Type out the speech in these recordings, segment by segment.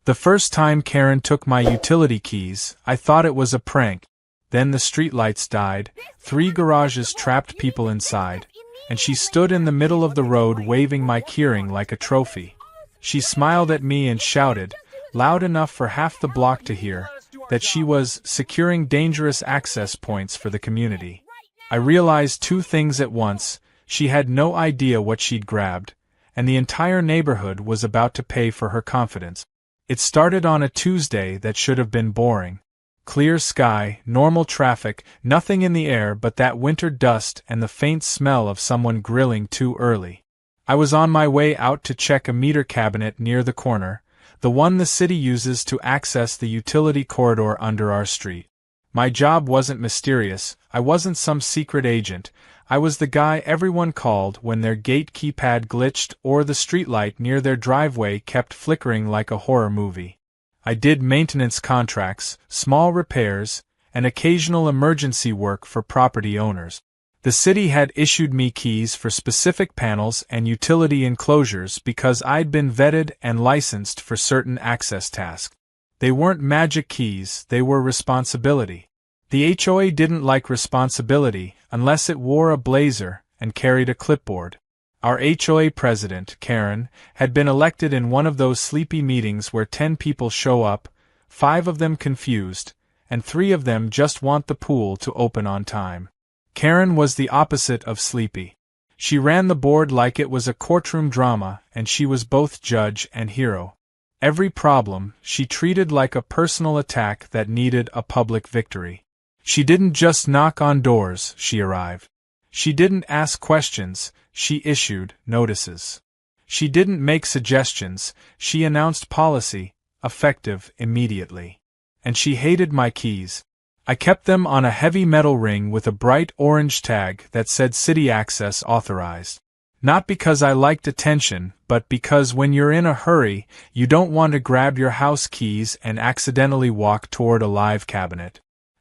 The first time Karen took my utility keys, I thought it was a prank. Then the streetlights died, 3 garages trapped people inside, and she stood in the middle of the road waving my keyring like a trophy. She smiled at me and shouted, loud enough for half the block to hear, that she was securing dangerous access points for the community. I realized 2 things at once: she had no idea what she'd grabbed, and the entire neighborhood was about to pay for her confidence. It started on a Tuesday that should have been boring. Clear sky, normal traffic, nothing in the air but that winter dust and the faint smell of someone grilling too early. I was on my way out to check a meter cabinet near the corner, the one the city uses to access the utility corridor under our street. My job wasn't mysterious, I wasn't some secret agent, I was the guy everyone called when their gate keypad glitched or the streetlight near their driveway kept flickering like a horror movie. I did maintenance contracts, small repairs, and occasional emergency work for property owners. The city had issued me keys for specific panels and utility enclosures because I'd been vetted and licensed for certain access tasks. They weren't magic keys, they were responsibility. The HOA didn't like responsibility unless it wore a blazer and carried a clipboard. Our HOA president, Karen, had been elected in one of those sleepy meetings where 10 people show up, 5 of them confused, and 3 of them just want the pool to open on time. Karen was the opposite of sleepy. She ran the board like it was a courtroom drama, and she was both judge and hero. Every problem she treated like a personal attack that needed a public victory. She didn't just knock on doors, she arrived. She didn't ask questions, she issued notices. She didn't make suggestions, she announced policy, effective immediately. And she hated my keys. I kept them on a heavy metal ring with a bright orange tag that said City Access Authorized. Not because I liked attention, but because when you're in a hurry, you don't want to grab your house keys and accidentally walk toward a live cabinet.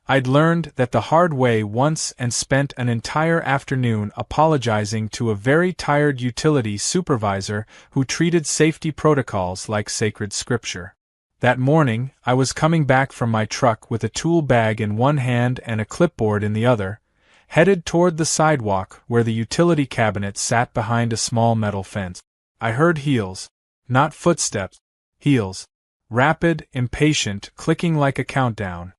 I'd learned that the hard way once and spent an entire afternoon apologizing to a very tired utility supervisor who treated safety protocols like sacred scripture. That morning, I was coming back from my truck with a tool bag in one hand and a clipboard in the other, headed toward the sidewalk where the utility cabinet sat behind a small metal fence. I heard heels. Not footsteps. Heels. Rapid, impatient, clicking like a countdown.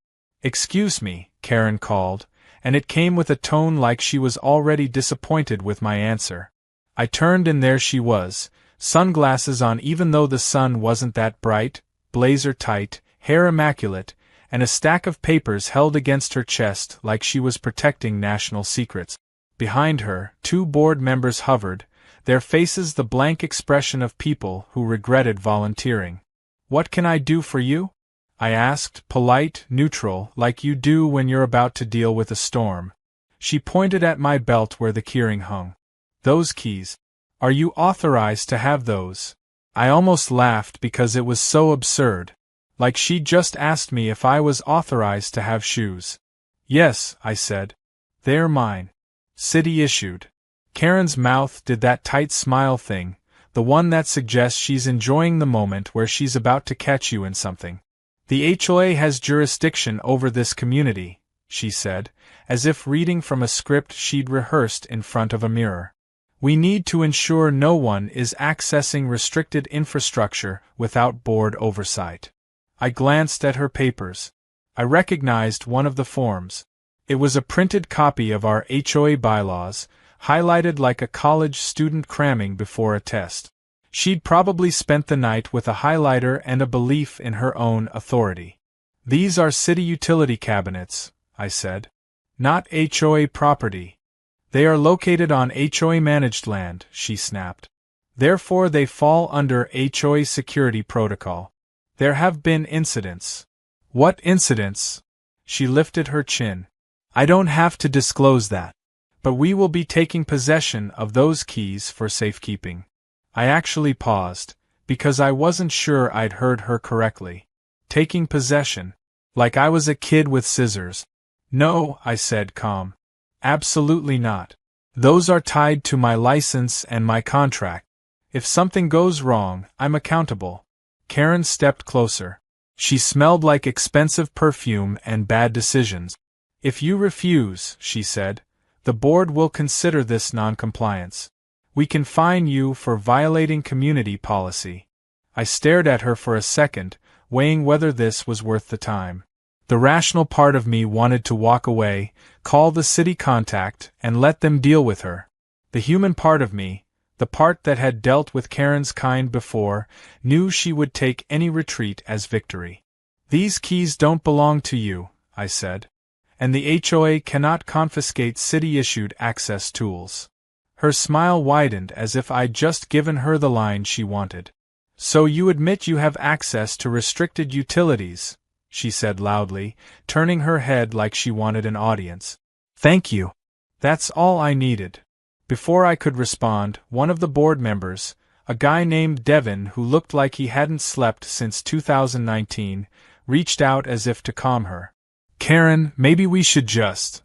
"Excuse me," Karen called, and it came with a tone like she was already disappointed with my answer. I turned and there she was, sunglasses on even though the sun wasn't that bright, blazer tight, hair immaculate, and a stack of papers held against her chest like she was protecting national secrets. Behind her, 2 board members hovered, their faces the blank expression of people who regretted volunteering. "What can I do for you?" I asked, polite, neutral, like you do when you're about to deal with a storm. She pointed at my belt where the keyring hung. "Those keys. Are you authorized to have those?" I almost laughed because it was so absurd. Like she'd just asked me if I was authorized to have shoes. "Yes," I said. "They're mine. City issued." Karen's mouth did that tight smile thing, the one that suggests she's enjoying the moment where she's about to catch you in something. "The HOA has jurisdiction over this community," she said, as if reading from a script she'd rehearsed in front of a mirror. "We need to ensure no one is accessing restricted infrastructure without board oversight." I glanced at her papers. I recognized one of the forms. It was a printed copy of our HOA bylaws, highlighted like a college student cramming before a test. She'd probably spent the night with a highlighter and a belief in her own authority. "These are city utility cabinets," I said. "Not HOA property. They are located on HOA-managed land," she snapped. "Therefore they fall under HOA security protocol. There have been incidents." "What incidents?" She lifted her chin. "I don't have to disclose that. But we will be taking possession of those keys for safekeeping." I actually paused, because I wasn't sure I'd heard her correctly. Taking possession. Like I was a kid with scissors. "No," I said, calm. "Absolutely not. Those are tied to my license and my contract. If something goes wrong, I'm accountable." Karen stepped closer. She smelled like expensive perfume and bad decisions. If you refuse, she said, the board will consider this non-compliance. We can fine you for violating community policy. I stared at her for a second, weighing whether this was worth the time. The rational part of me wanted to walk away, call the city contact, and let them deal with her. The human part of me, the part that had dealt with Karen's kind before, knew she would take any retreat as victory. These keys don't belong to you, I said. And the HOA cannot confiscate city-issued access tools. Her smile widened as if I'd just given her the line she wanted. So you admit you have access to restricted utilities, she said loudly, turning her head like she wanted an audience. Thank you. That's all I needed. Before I could respond, one of the board members, a guy named Devin who looked like he hadn't slept since 2019, reached out as if to calm her. Karen, maybe we should just...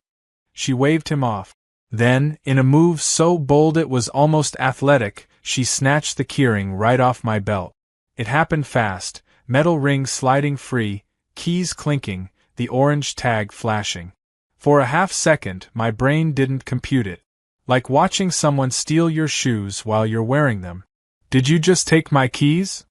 She waved him off. Then, in a move so bold it was almost athletic, she snatched the keyring right off my belt. It happened fast, metal ring sliding free, keys clinking, the orange tag flashing. For a half-second, my brain didn't compute it. Like watching someone steal your shoes while you're wearing them. Did you just take my keys?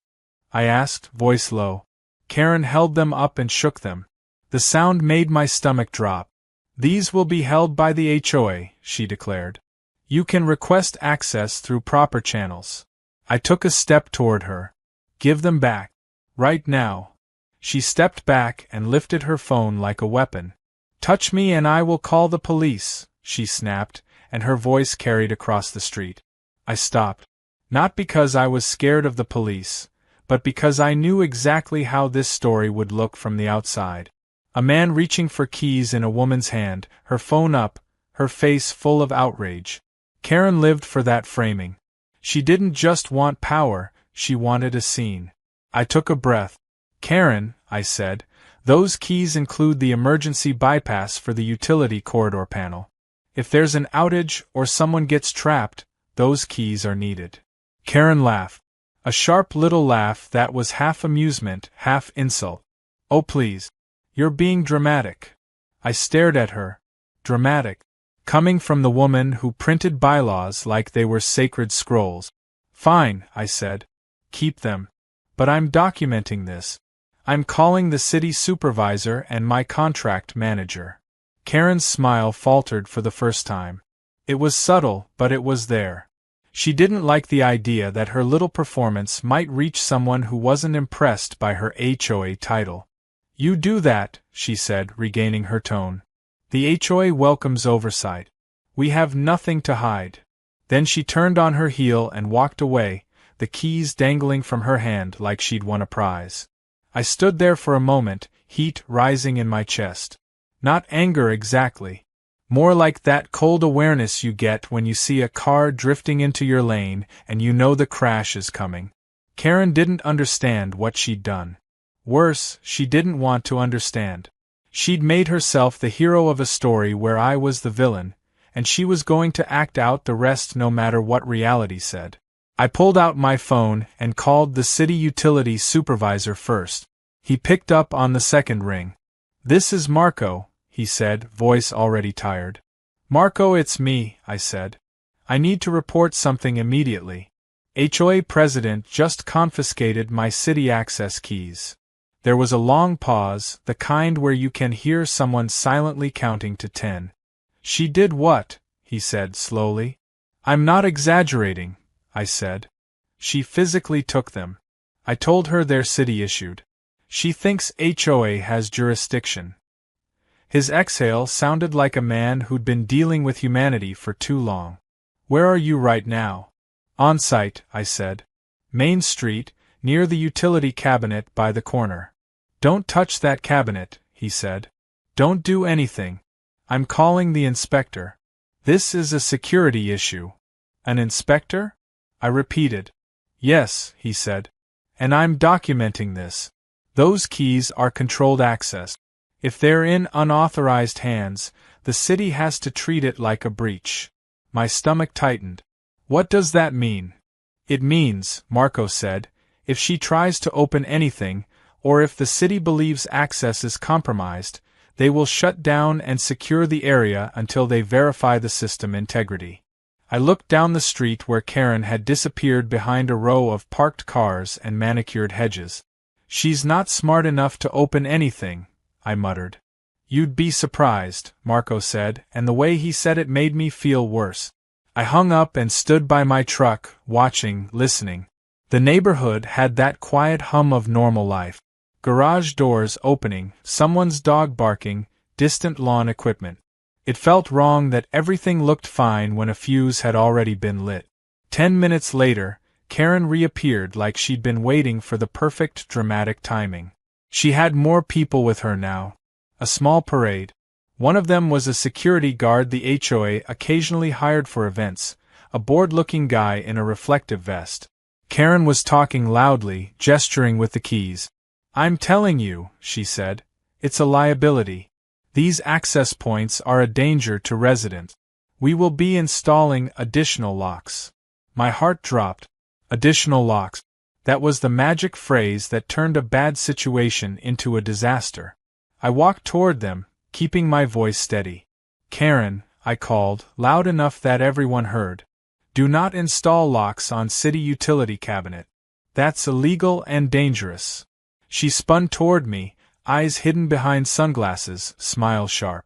I asked, voice low. Karen held them up and shook them. The sound made my stomach drop. These will be held by the HOA, she declared. You can request access through proper channels. I took a step toward her. Give them back. Right now. She stepped back and lifted her phone like a weapon. Touch me and I will call the police, she snapped, and her voice carried across the street. I stopped. Not because I was scared of the police, but because I knew exactly how this story would look from the outside. A man reaching for keys in a woman's hand, her phone up, her face full of outrage. Karen lived for that framing. She didn't just want power, she wanted a scene. I took a breath. Karen, I said, those keys include the emergency bypass for the utility corridor panel. If there's an outage or someone gets trapped, those keys are needed. Karen laughed. A sharp little laugh that was half amusement, half insult. Oh please. You're being dramatic. I stared at her. Dramatic. Coming from the woman who printed bylaws like they were sacred scrolls. Fine, I said. Keep them. But I'm documenting this. I'm calling the city supervisor and my contract manager. Karen's smile faltered for the first time. It was subtle, but it was there. She didn't like the idea that her little performance might reach someone who wasn't impressed by her HOA title. You do that, she said, regaining her tone. The HOA welcomes oversight. We have nothing to hide. Then she turned on her heel and walked away, the keys dangling from her hand like she'd won a prize. I stood there for a moment, heat rising in my chest. Not anger exactly. More like that cold awareness you get when you see a car drifting into your lane and you know the crash is coming. Karen didn't understand what she'd done. Worse, she didn't want to understand. She'd made herself the hero of a story where I was the villain, and she was going to act out the rest no matter what reality said. I pulled out my phone and called the city utility supervisor first. He picked up on the second ring. This is Marco, he said, voice already tired. Marco, it's me, I said. I need to report something immediately. HOA president just confiscated my city access keys. There was a long pause, the kind where you can hear someone silently counting to 10. She did what? He said slowly. I'm not exaggerating, I said. She physically took them. I told her they're city-issued. She thinks HOA has jurisdiction. His exhale sounded like a man who'd been dealing with humanity for too long. Where are you right now? On site, I said. Main Street, near the utility cabinet by the corner. Don't touch that cabinet, he said. Don't do anything. I'm calling the inspector. This is a security issue. An inspector? I repeated. Yes, he said. And I'm documenting this. Those keys are controlled access. If they're in unauthorized hands, the city has to treat it like a breach. My stomach tightened. What does that mean? It means, Marco said, If she tries to open anything, or if the city believes access is compromised, they will shut down and secure the area until they verify the system integrity. I looked down the street where Karen had disappeared behind a row of parked cars and manicured hedges. She's not smart enough to open anything, I muttered. You'd be surprised, Marco said, and the way he said it made me feel worse. I hung up and stood by my truck, watching, listening. The neighborhood had that quiet hum of normal life. Garage doors opening, someone's dog barking, distant lawn equipment. It felt wrong that everything looked fine when a fuse had already been lit. 10 minutes later, Karen reappeared like she'd been waiting for the perfect dramatic timing. She had more people with her now. A small parade. One of them was a security guard the HOA occasionally hired for events, a bored-looking guy in a reflective vest. Karen was talking loudly, gesturing with the keys. I'm telling you, she said, it's a liability. These access points are a danger to residents. We will be installing additional locks. My heart dropped. Additional locks. That was the magic phrase that turned a bad situation into a disaster. I walked toward them, keeping my voice steady. Karen, I called, loud enough that everyone heard. Do not install locks on city utility cabinet. That's illegal and dangerous. She spun toward me, eyes hidden behind sunglasses, smile sharp.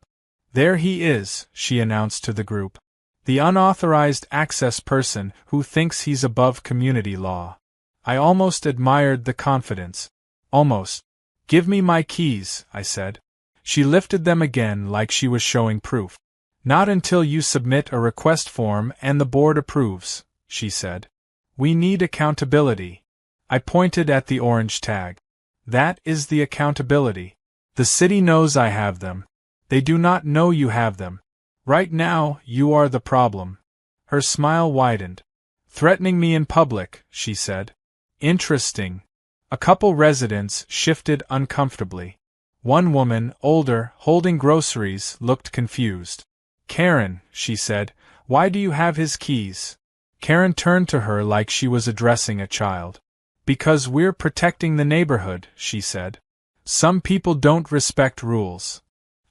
There he is, she announced to the group. The unauthorized access person who thinks he's above community law. I almost admired the confidence. Almost. Give me my keys, I said. She lifted them again like she was showing proof. Not until you submit a request form and the board approves, she said. We need accountability. I pointed at the orange tag. That is the accountability. The city knows I have them. They do not know you have them. Right now, you are the problem. Her smile widened. Threatening me in public, she said. Interesting. A couple residents shifted uncomfortably. One woman, older, holding groceries, looked confused. Karen, she said, why do you have his keys? Karen turned to her like she was addressing a child. Because we're protecting the neighborhood, she said. Some people don't respect rules.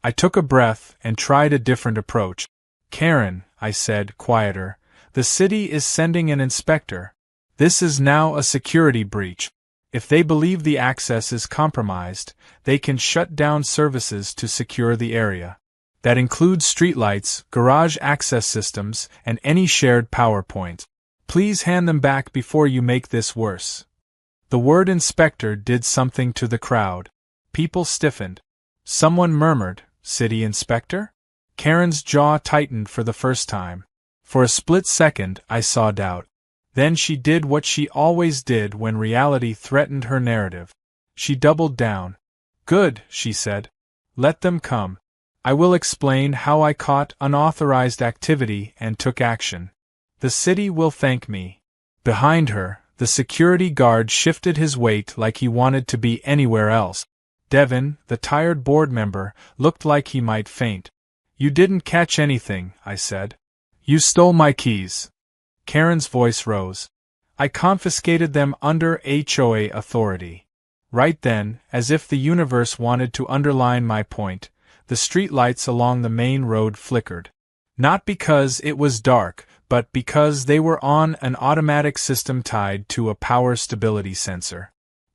I took a breath and tried a different approach. Karen, I said, quieter, the city is sending an inspector. This is now a security breach. If they believe the access is compromised, they can shut down services to secure the area. That includes streetlights, garage access systems, and any shared power point. Please hand them back before you make this worse. The word inspector did something to the crowd. People stiffened. Someone murmured, City inspector? Karen's jaw tightened for the first time. For a split second, I saw doubt. Then she did what she always did when reality threatened her narrative. She doubled down. Good, she said. Let them come. I will explain how I caught unauthorized activity and took action. The city will thank me. Behind her, the security guard shifted his weight like he wanted to be anywhere else. Devin, the tired board member, looked like he might faint. You didn't catch anything, I said. You stole my keys. Karen's voice rose. I confiscated them under HOA authority. Right then, as if the universe wanted to underline my point, the streetlights along the main road flickered. Not because it was dark, but because they were on an automatic system tied to a power stability sensor.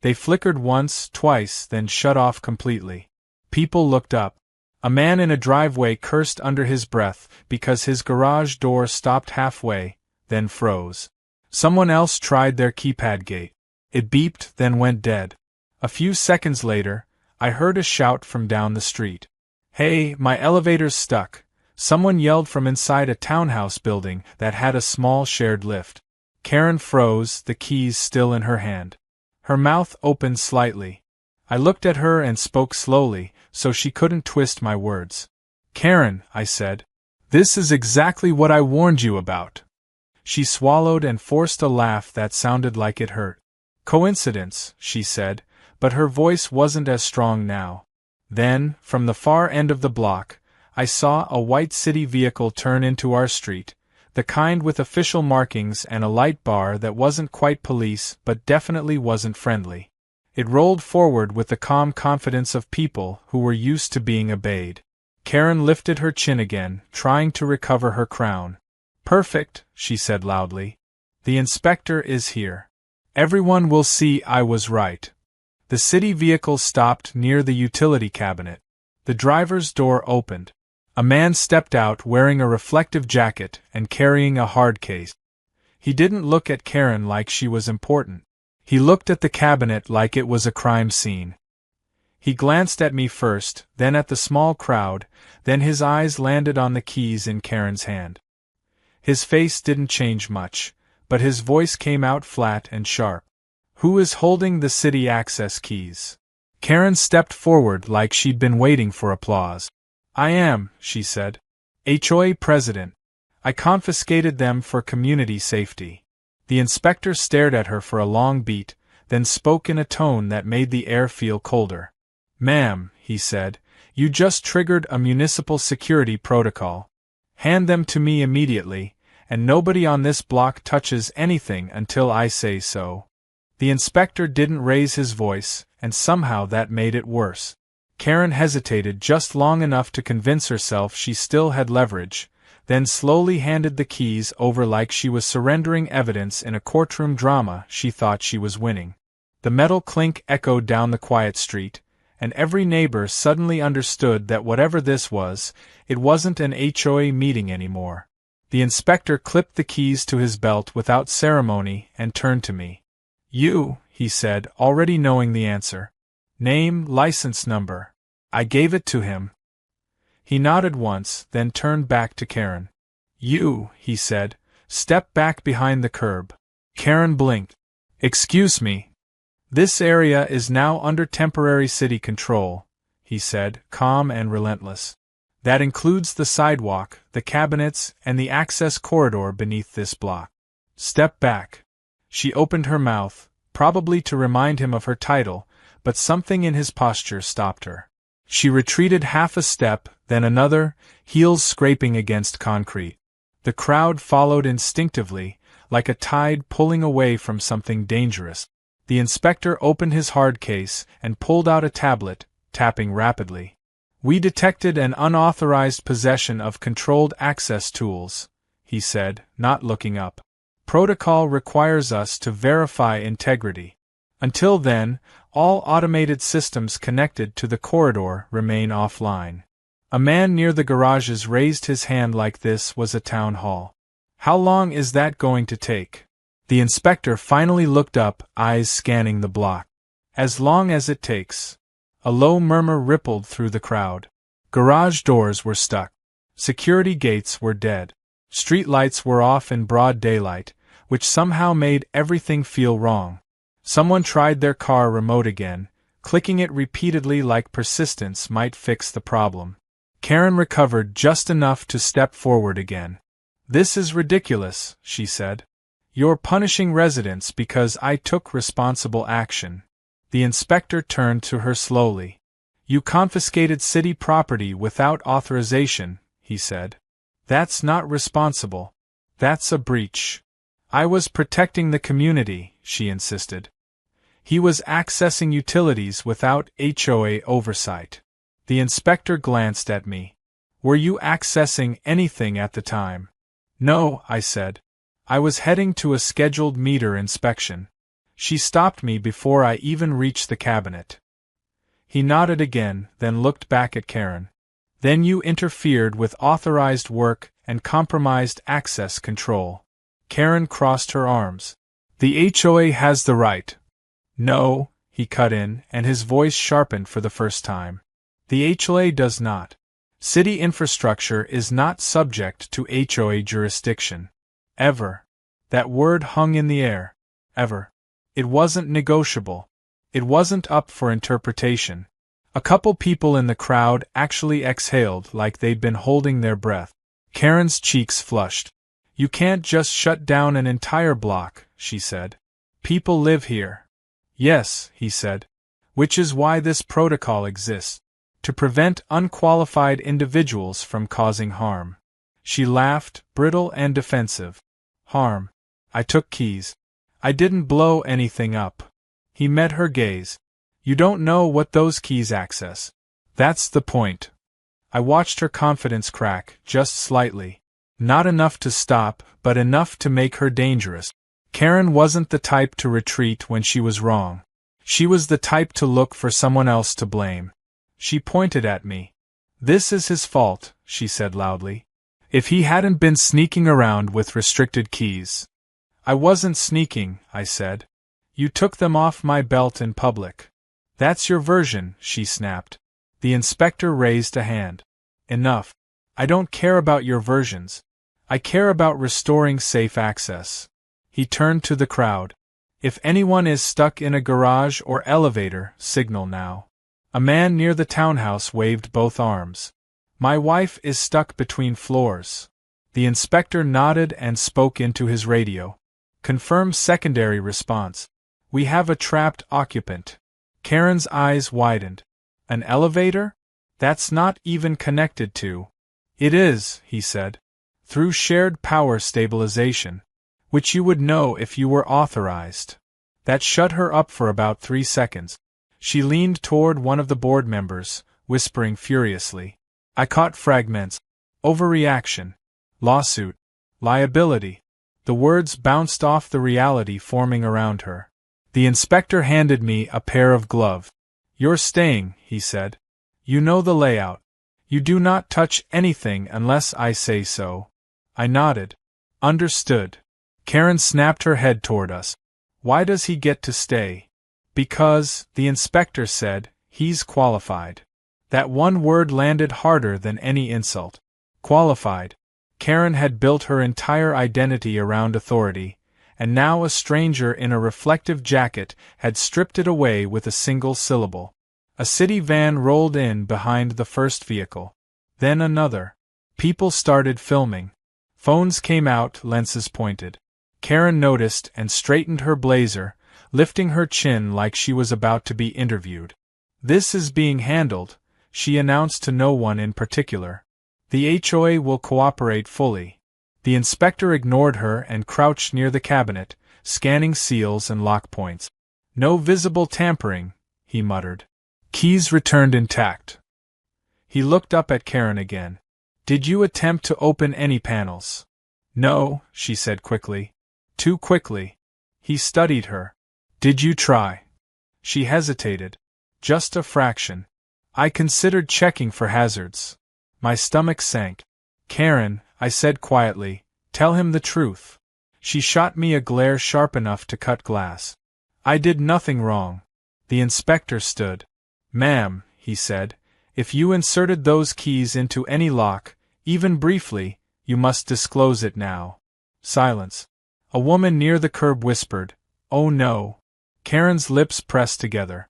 They flickered once, twice, then shut off completely. People looked up. A man in a driveway cursed under his breath because his garage door stopped halfway, then froze. Someone else tried their keypad gate. It beeped, then went dead. A few seconds later, I heard a shout from down the street. Hey, my elevator's stuck. Someone yelled from inside a townhouse building that had a small shared lift. Karen froze, the keys still in her hand. Her mouth opened slightly. I looked at her and spoke slowly, so she couldn't twist my words. Karen, I said, this is exactly what I warned you about. She swallowed and forced a laugh that sounded like it hurt. Coincidence, she said, but her voice wasn't as strong now. Then, from the far end of the block, I saw a white city vehicle turn into our street, The kind with official markings and a light bar that wasn't quite police but definitely wasn't friendly. It rolled forward with the calm confidence of people who were used to being obeyed. Karen lifted her chin again, trying to recover her crown. "Perfect," she said loudly. "The inspector is here. Everyone will see I was right." The city vehicle stopped near the utility cabinet. The driver's door opened. A man stepped out wearing a reflective jacket and carrying a hard case. He didn't look at Karen like she was important. He looked at the cabinet like it was a crime scene. He glanced at me first, then at the small crowd, then his eyes landed on the keys in Karen's hand. His face didn't change much, but his voice came out flat and sharp. "Who is holding the city access keys?" Karen stepped forward like she'd been waiting for applause. "I am," she said. "HOA president. I confiscated them for community safety." The inspector stared at her for a long beat, then spoke in a tone that made the air feel colder. "Ma'am," he said, "you just triggered a municipal security protocol. Hand them to me immediately, and nobody on this block touches anything until I say so." The inspector didn't raise his voice, and somehow that made it worse. Karen hesitated just long enough to convince herself she still had leverage, then slowly handed the keys over like she was surrendering evidence in a courtroom drama she thought she was winning. The metal clink echoed down the quiet street, and every neighbor suddenly understood that whatever this was, it wasn't an HOA meeting anymore. The inspector clipped the keys to his belt without ceremony and turned to me. "You," he said, already knowing the answer. "Name, license number." I gave it to him. He nodded once, then turned back to Karen. "You," he said, "step back behind the curb." Karen blinked. "Excuse me. This area is now under temporary city control," he said, calm and relentless. "That includes the sidewalk, the cabinets, and the access corridor beneath this block. Step back." She opened her mouth, probably to remind him of her title, but something in his posture stopped her. She retreated half a step, then another, heels scraping against concrete. The crowd followed instinctively, like a tide pulling away from something dangerous. The inspector opened his hard case and pulled out a tablet, tapping rapidly. "We detected an unauthorized possession of controlled access tools," he said, not looking up. "Protocol requires us to verify integrity. Until then, all automated systems connected to the corridor remain offline." A man near the garages raised his hand like this was a town hall. "How long is that going to take?" The inspector finally looked up, eyes scanning the block. "As long as it takes." A low murmur rippled through the crowd. Garage doors were stuck. Security gates were dead. Street lights were off in broad daylight, which somehow made everything feel wrong. Someone tried their car remote again, clicking it repeatedly like persistence might fix the problem. Karen recovered just enough to step forward again. "This is ridiculous," she said. "You're punishing residents because I took responsible action." The inspector turned to her slowly. "You confiscated city property without authorization," he said. "That's not responsible. That's a breach." "I was protecting the community," she insisted. "He was accessing utilities without HOA oversight." The inspector glanced at me. "Were you accessing anything at the time?" "No," I said. "I was heading to a scheduled meter inspection." She stopped me before I even reached the cabinet. He nodded again, then looked back at Karen. "Then you interfered with authorized work and compromised access control." Karen crossed her arms. "The HOA has the right." "No," he cut in, and his voice sharpened for the first time. "The HOA does not. City infrastructure is not subject to HOA jurisdiction. Ever." That word hung in the air. Ever. It wasn't negotiable. It wasn't up for interpretation. A couple people in the crowd actually exhaled like they'd been holding their breath. Karen's cheeks flushed. "You can't just shut down an entire block," she said. "People live here." "Yes," he said. "Which is why this protocol exists. To prevent unqualified individuals from causing harm." She laughed, brittle and defensive. Harm. I took keys. I didn't blow anything up. He met her gaze. You don't know what those keys access. That's the point. I watched her confidence crack, just slightly. Not enough to stop, but enough to make her dangerous. Karen wasn't the type to retreat when she was wrong. She was the type to look for someone else to blame. She pointed at me. This is his fault, she said loudly. If he hadn't been sneaking around with restricted keys. I wasn't sneaking, I said. You took them off my belt in public. That's your version, she snapped. The inspector raised a hand. Enough. I don't care about your versions. I care about restoring safe access. He turned to the crowd. If anyone is stuck in a garage or elevator, signal now. A man near the townhouse waved both arms. My wife is stuck between floors. The inspector nodded and spoke into his radio. Confirm secondary response. We have a trapped occupant. Karen's eyes widened. An elevator? That's not even connected to. It is, he said. Through shared power stabilization. Which you would know if you were authorized. That shut her up for about 3 seconds. She leaned toward one of the board members, whispering furiously. I caught fragments. Overreaction. Lawsuit. Liability. The words bounced off the reality forming around her. The inspector handed me a pair of gloves. You're staying, he said. You know the layout. You do not touch anything unless I say so. I nodded. Understood. Karen snapped her head toward us. Why does he get to stay? Because, the inspector said, he's qualified. That one word landed harder than any insult. Qualified. Karen had built her entire identity around authority, and now a stranger in a reflective jacket had stripped it away with a single syllable. A city van rolled in behind the first vehicle. Then another. People started filming. Phones came out, lenses pointed. Karen noticed and straightened her blazer, lifting her chin like she was about to be interviewed. This is being handled, she announced to no one in particular. The HOA will cooperate fully. The inspector ignored her and crouched near the cabinet, scanning seals and lock points. No visible tampering, he muttered. Keys returned intact. He looked up at Karen again. Did you attempt to open any panels? No, she said quickly. Too quickly. He studied her. Did you try? She hesitated. Just a fraction. I considered checking for hazards. My stomach sank. Karen, I said quietly, tell him the truth. She shot me a glare sharp enough to cut glass. I did nothing wrong. The inspector stood. Ma'am, he said, if you inserted those keys into any lock, even briefly, you must disclose it now. Silence. A woman near the curb whispered, Oh no. Karen's lips pressed together.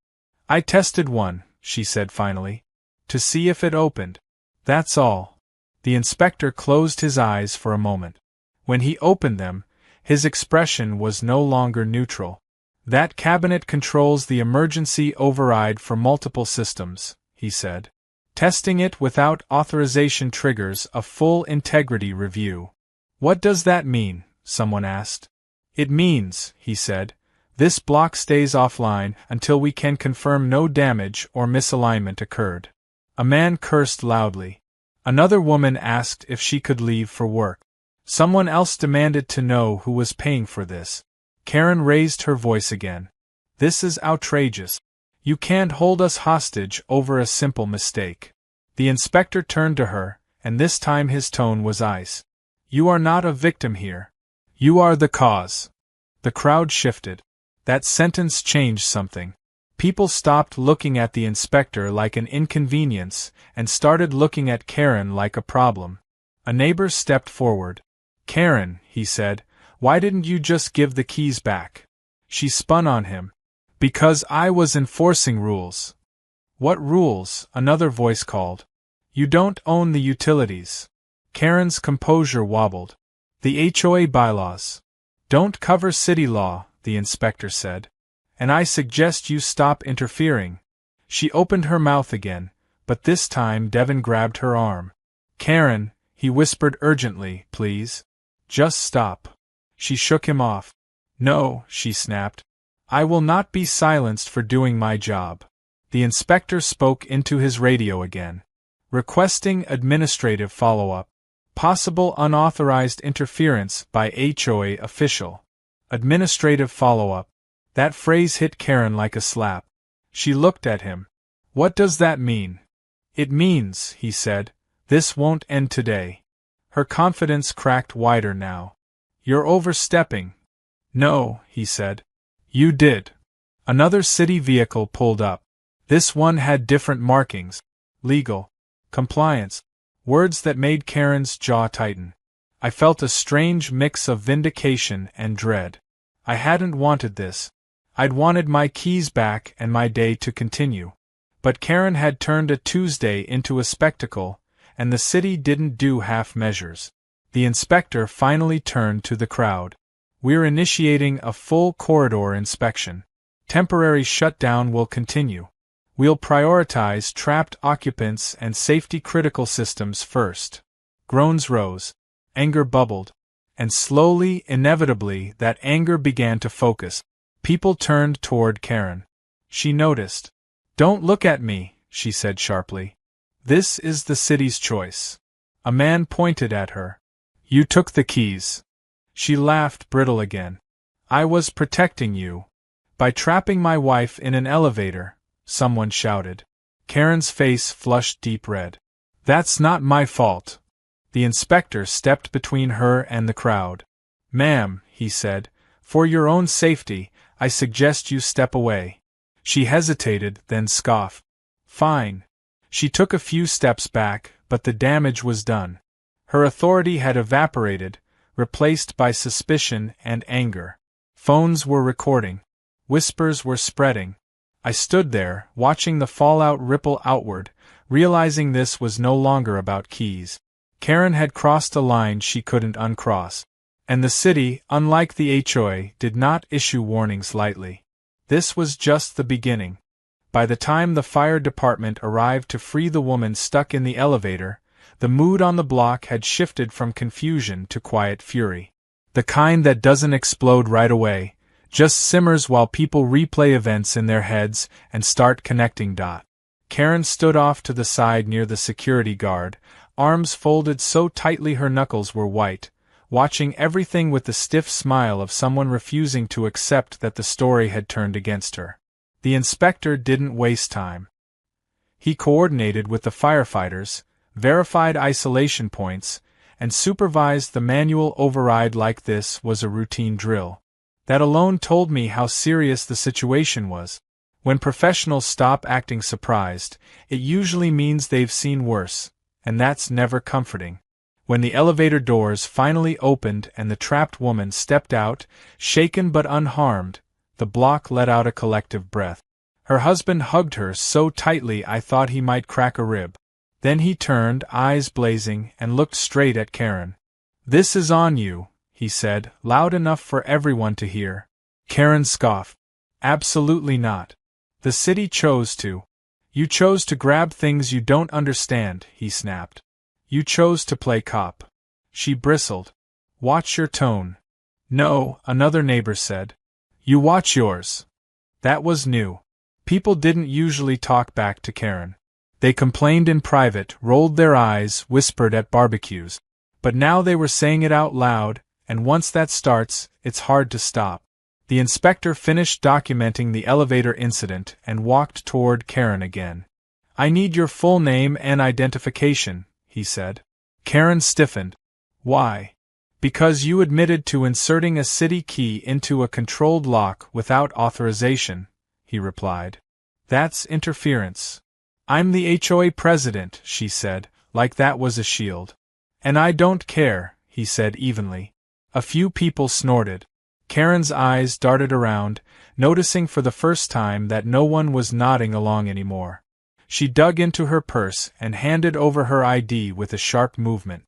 I tested one, she said finally. To see if it opened. That's all. The inspector closed his eyes for a moment. When he opened them, his expression was no longer neutral. That cabinet controls the emergency override for multiple systems, he said. Testing it without authorization triggers a full integrity review. What does that mean? Someone asked. It means, he said, this block stays offline until we can confirm no damage or misalignment occurred. A man cursed loudly. Another woman asked if she could leave for work. Someone else demanded to know who was paying for this. Karen raised her voice again. This is outrageous. You can't hold us hostage over a simple mistake. The inspector turned to her, and this time his tone was ice. You are not a victim here. You are the cause. The crowd shifted. That sentence changed something. People stopped looking at the inspector like an inconvenience and started looking at Karen like a problem. A neighbor stepped forward. Karen, he said, why didn't you just give the keys back? She spun on him. Because I was enforcing rules. What rules? Another voice called. You don't own the utilities. Karen's composure wobbled. The HOA bylaws don't cover city law, the inspector said. And I suggest you stop interfering. She opened her mouth again, but this time Devin grabbed her arm. Karen, he He whispered urgently, please. Just stop. She shook him off. No, she snapped. I will not be silenced for doing my job. The inspector spoke into his radio again. Requesting administrative follow-up. Possible unauthorized interference by HOA official. Administrative follow-up. That phrase hit Karen like a slap. She looked at him. What does that mean? It means, he said, this won't end today. Her confidence cracked wider now. You're overstepping. No, he said. You did. Another city vehicle pulled up. This one had different markings. Legal. Compliance. Words that made Karen's jaw tighten. I felt a strange mix of vindication and dread. I hadn't wanted this. I'd wanted my keys back and my day to continue. But Karen had turned a Tuesday into a spectacle, and the city didn't do half measures. The inspector finally turned to the crowd. We're initiating a full corridor inspection. Temporary shutdown will continue. We'll prioritize trapped occupants and safety-critical systems first. Groans rose. Anger bubbled. And slowly, inevitably, that anger began to focus. People turned toward Karen. She noticed. Don't look at me, she said sharply. This is the city's choice. A man pointed at her. You took the keys. She laughed brittle again. I was protecting you. By trapping my wife in an elevator, someone shouted. Karen's face flushed deep red. That's not my fault. The inspector stepped between her and the crowd. Ma'am, he said, for your own safety, I suggest you step away. She hesitated, then scoffed. Fine. She took a few steps back, but the damage was done. Her authority had evaporated, replaced by suspicion and anger. Phones were recording. Whispers were spreading. I stood there, watching the fallout ripple outward, realizing this was no longer about keys. Karen had crossed a line she couldn't uncross. And the city, unlike the HOA, did not issue warnings lightly. This was just the beginning. By the time the fire department arrived to free the woman stuck in the elevator, the mood on the block had shifted from confusion to quiet fury. The kind that doesn't explode right away, just simmers while people replay events in their heads and start connecting dots. Karen stood off to the side near the security guard, arms folded so tightly her knuckles were white, watching everything with the stiff smile of someone refusing to accept that the story had turned against her. The inspector didn't waste time. He coordinated with the firefighters, verified isolation points, and supervised the manual override like this was a routine drill. That alone told me how serious the situation was. When professionals stop acting surprised, it usually means they've seen worse, and that's never comforting. When the elevator doors finally opened and the trapped woman stepped out, shaken but unharmed, the block let out a collective breath. Her husband hugged her so tightly I thought he might crack a rib. Then he turned, eyes blazing, and looked straight at Karen. This is on you, he said, loud enough for everyone to hear. Karen scoffed. Absolutely not. The city chose to. You chose to grab things you don't understand, he snapped. You chose to play cop. She bristled. Watch your tone. No, another neighbor said. You watch yours. That was new. People didn't usually talk back to Karen. They complained in private, rolled their eyes, whispered at barbecues. But now they were saying it out loud, and once that starts, it's hard to stop. The inspector finished documenting the elevator incident and walked toward Karen again. I need your full name and identification, he said. Karen stiffened. Why? Because you admitted to inserting a city key into a controlled lock without authorization, he replied. That's interference. I'm the HOA president, she said, like that was a shield. And I don't care, he said evenly. A few people snorted. Karen's eyes darted around, noticing for the first time that no one was nodding along anymore. She dug into her purse and handed over her ID with a sharp movement.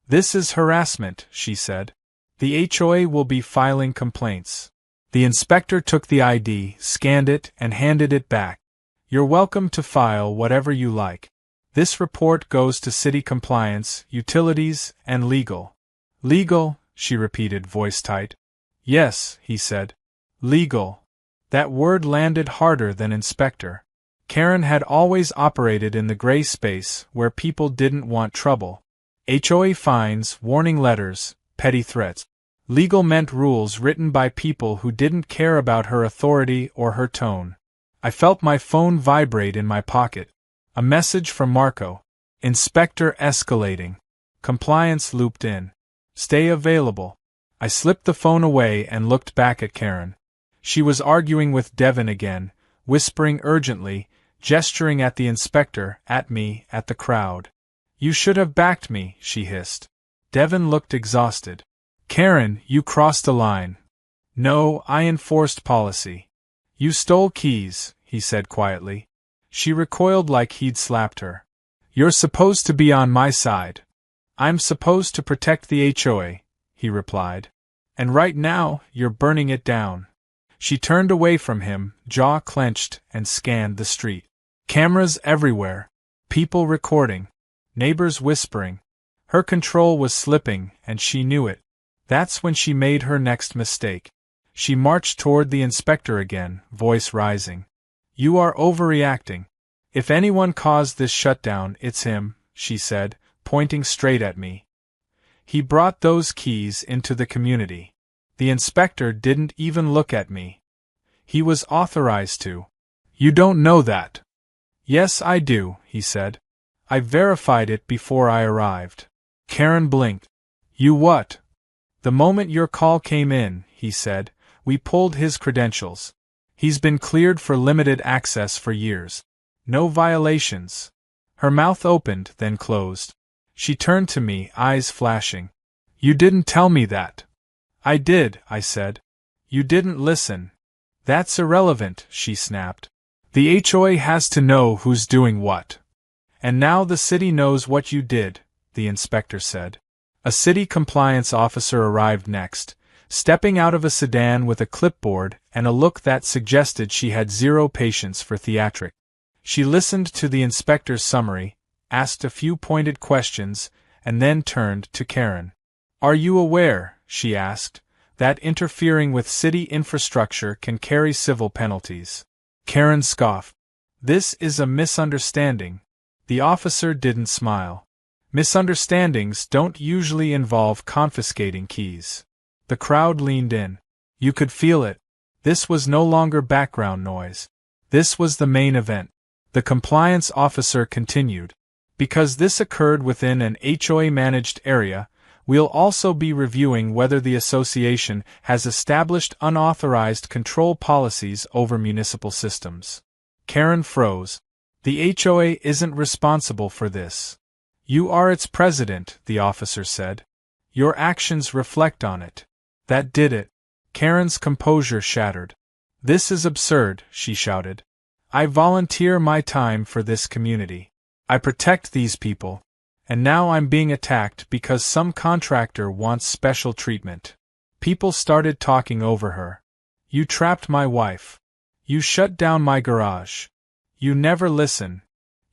This is harassment, she said. The HOA will be filing complaints. The inspector took the ID, scanned it, and handed it back. You're welcome to file whatever you like. This report goes to city compliance, utilities, and legal. Legal, she repeated, voice tight. Yes, he said. Legal. That word landed harder than inspector. Karen had always operated in the gray space where people didn't want trouble. HOA fines, warning letters, petty threats. Legal meant rules written by people who didn't care about her authority or her tone. I felt my phone vibrate in my pocket. A message from Marco. Inspector escalating. Compliance looped in. Stay available. I slipped the phone away and looked back at Karen. She was arguing with Devin again, whispering urgently, gesturing at the inspector, at me, at the crowd. You should have backed me, she hissed. Devin looked exhausted. Karen, you crossed a line. No, I enforced policy. You stole keys, he said quietly. She recoiled like he'd slapped her. You're supposed to be on my side. I'm supposed to protect the HOA, he replied. And right now, you're burning it down. She turned away from him, jaw clenched, and scanned the street. Cameras everywhere. People recording. Neighbors whispering. Her control was slipping, and she knew it. That's when she made her next mistake. She marched toward the inspector again, voice rising. You are overreacting. If anyone caused this shutdown, it's him, she said, pointing straight at me. He brought those keys into the community. The inspector didn't even look at me. He was authorized to. You don't know that. Yes, I do, he said. I verified it before I arrived. Karen blinked. You what? The moment your call came in, he said, we pulled his credentials. He's been cleared for limited access for years. No violations. Her mouth opened, then closed. She turned to me, eyes flashing. You didn't tell me that. I did, I said. You didn't listen. That's irrelevant, she snapped. The HOA has to know who's doing what. And now the city knows what you did, the inspector said. A city compliance officer arrived next, stepping out of a sedan with a clipboard and a look that suggested she had zero patience for theatrics. She listened to the inspector's summary, asked a few pointed questions, and then turned to Karen. Are you aware, she asked, that interfering with city infrastructure can carry civil penalties? Karen scoffed. This is a misunderstanding. The officer didn't smile. Misunderstandings don't usually involve confiscating keys. The crowd leaned in. You could feel it. This was no longer background noise. This was the main event. The compliance officer continued. Because this occurred within an HOA-managed area, we'll also be reviewing whether the association has established unauthorized control policies over municipal systems. Karen froze. The HOA isn't responsible for this. You are its president, the officer said. Your actions reflect on it. That did it. Karen's composure shattered. This is absurd, she shouted. I volunteer my time for this community. I protect these people. And now I'm being attacked because some contractor wants special treatment. People started talking over her. You trapped my wife. You shut down my garage. You never listen.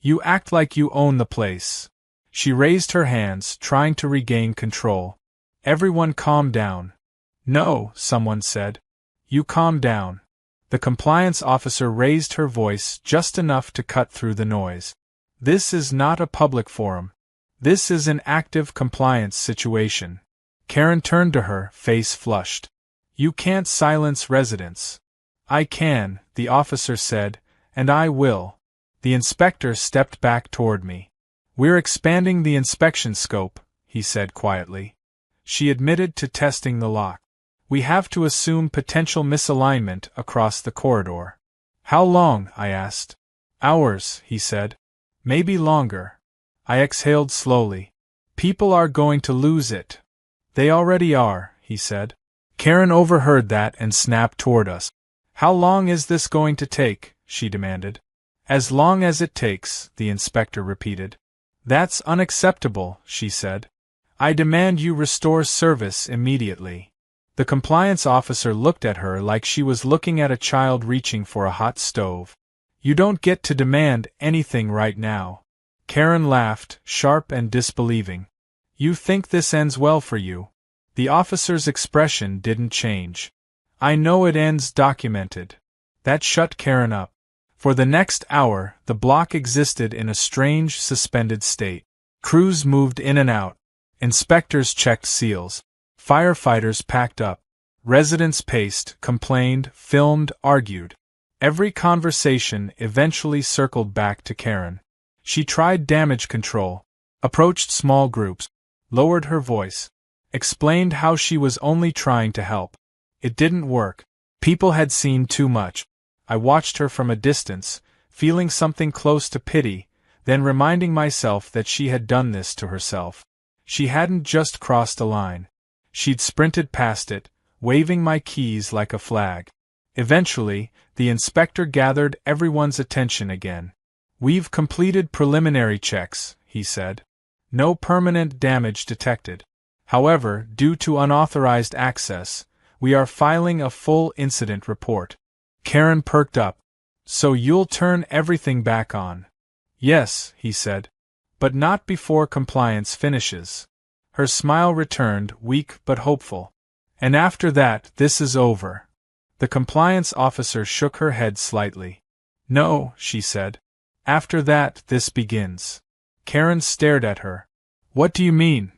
You act like you own the place. She raised her hands, trying to regain control. Everyone calm down. No, someone said. You calm down. The compliance officer raised her voice just enough to cut through the noise. This is not a public forum. This is an active compliance situation. Karen turned to her, face flushed. You can't silence residents. I can, the officer said, and I will. The inspector stepped back toward me. We're expanding the inspection scope, he said quietly. She admitted to testing the lock. We have to assume potential misalignment across the corridor. How long? I asked. Hours, he said. Maybe longer. I exhaled slowly. People are going to lose it. They already are, he said. Karen overheard that and snapped toward us. How long is this going to take? She demanded. As long as it takes, the inspector repeated. That's unacceptable, she said. I demand you restore service immediately. The compliance officer looked at her like she was looking at a child reaching for a hot stove. You don't get to demand anything right now. Karen laughed, sharp and disbelieving. You think this ends well for you? The officer's expression didn't change. I know it ends documented. That shut Karen up. For the next hour, the block existed in a strange, suspended state. Crews moved in and out. Inspectors checked seals. Firefighters packed up. Residents paced, complained, filmed, argued. Every conversation eventually circled back to Karen. She tried damage control, approached small groups, lowered her voice, explained how she was only trying to help. It didn't work. People had seen too much. I watched her from a distance, feeling something close to pity, then reminding myself that she had done this to herself. She hadn't just crossed a line. She'd sprinted past it, waving my keys like a flag. Eventually, the inspector gathered everyone's attention again. We've completed preliminary checks, he said. No permanent damage detected. However, due to unauthorized access, we are filing a full incident report. Karen perked up. So you'll turn everything back on? Yes, he said. But not before compliance finishes. Her smile returned, weak but hopeful. And after that, this is over. The compliance officer shook her head slightly. No, she said. After that, this begins. Karen stared at her. What do you mean?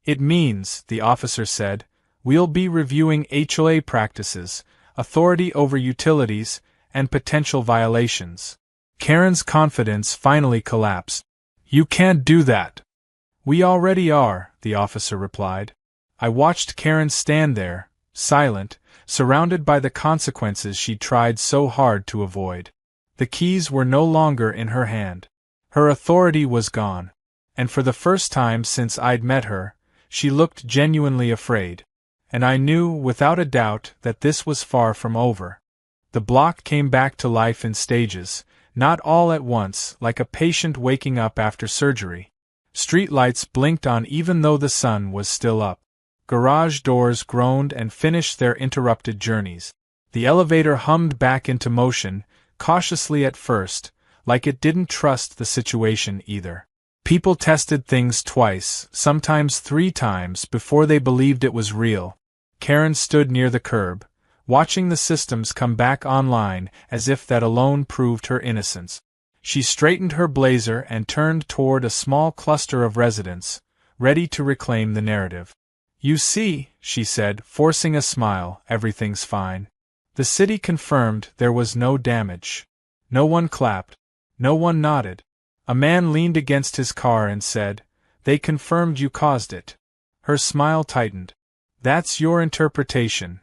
It means, the officer said, we'll be reviewing HOA practices, authority over utilities, and potential violations. Karen's confidence finally collapsed. You can't do that. We already are, the officer replied. I watched Karen stand there, silent, surrounded by the consequences she'd tried so hard to avoid. The keys were no longer in her hand. Her authority was gone. And for the first time since I'd met her, she looked genuinely afraid. And I knew, without a doubt, that this was far from over. The block came back to life in stages, not all at once, like a patient waking up after surgery. Streetlights blinked on even though the sun was still up. Garage doors groaned and finished their interrupted journeys. The elevator hummed back into motion, cautiously at first, like it didn't trust the situation either. People tested things twice, sometimes 3 times, before they believed it was real. Karen stood near the curb, watching the systems come back online as if that alone proved her innocence. She straightened her blazer and turned toward a small cluster of residents, ready to reclaim the narrative. You see, she said, forcing a smile, everything's fine. The city confirmed there was no damage. No one clapped. No one nodded. A man leaned against his car and said, They confirmed you caused it. Her smile tightened. That's your interpretation.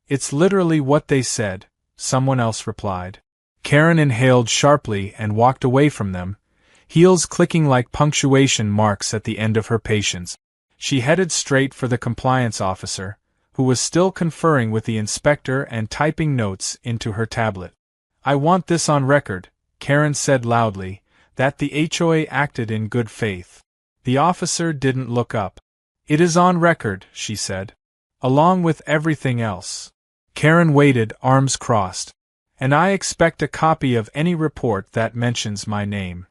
It's literally what they said, someone else replied. Karen inhaled sharply and walked away from them, heels clicking like punctuation marks at the end of her patience. She headed straight for the compliance officer, who was still conferring with the inspector and typing notes into her tablet. I want this on record, Karen said loudly, that the HOA acted in good faith. The officer didn't look up. It is on record, she said. Along with everything else. Karen waited, arms crossed. And I expect a copy of any report that mentions my name.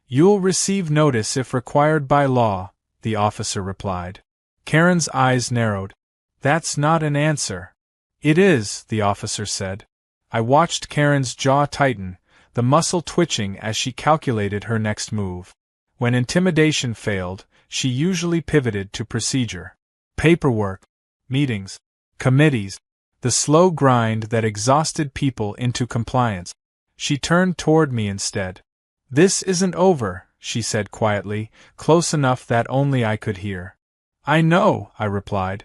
You'll receive notice if required by law, the officer replied. Karen's eyes narrowed. That's not an answer. It is, the officer said. I watched Karen's jaw tighten, the muscle twitching as she calculated her next move. When intimidation failed, she usually pivoted to procedure. Paperwork, meetings, committees, the slow grind that exhausted people into compliance. She turned toward me instead. This isn't over, she said quietly, close enough that only I could hear. I know, I replied.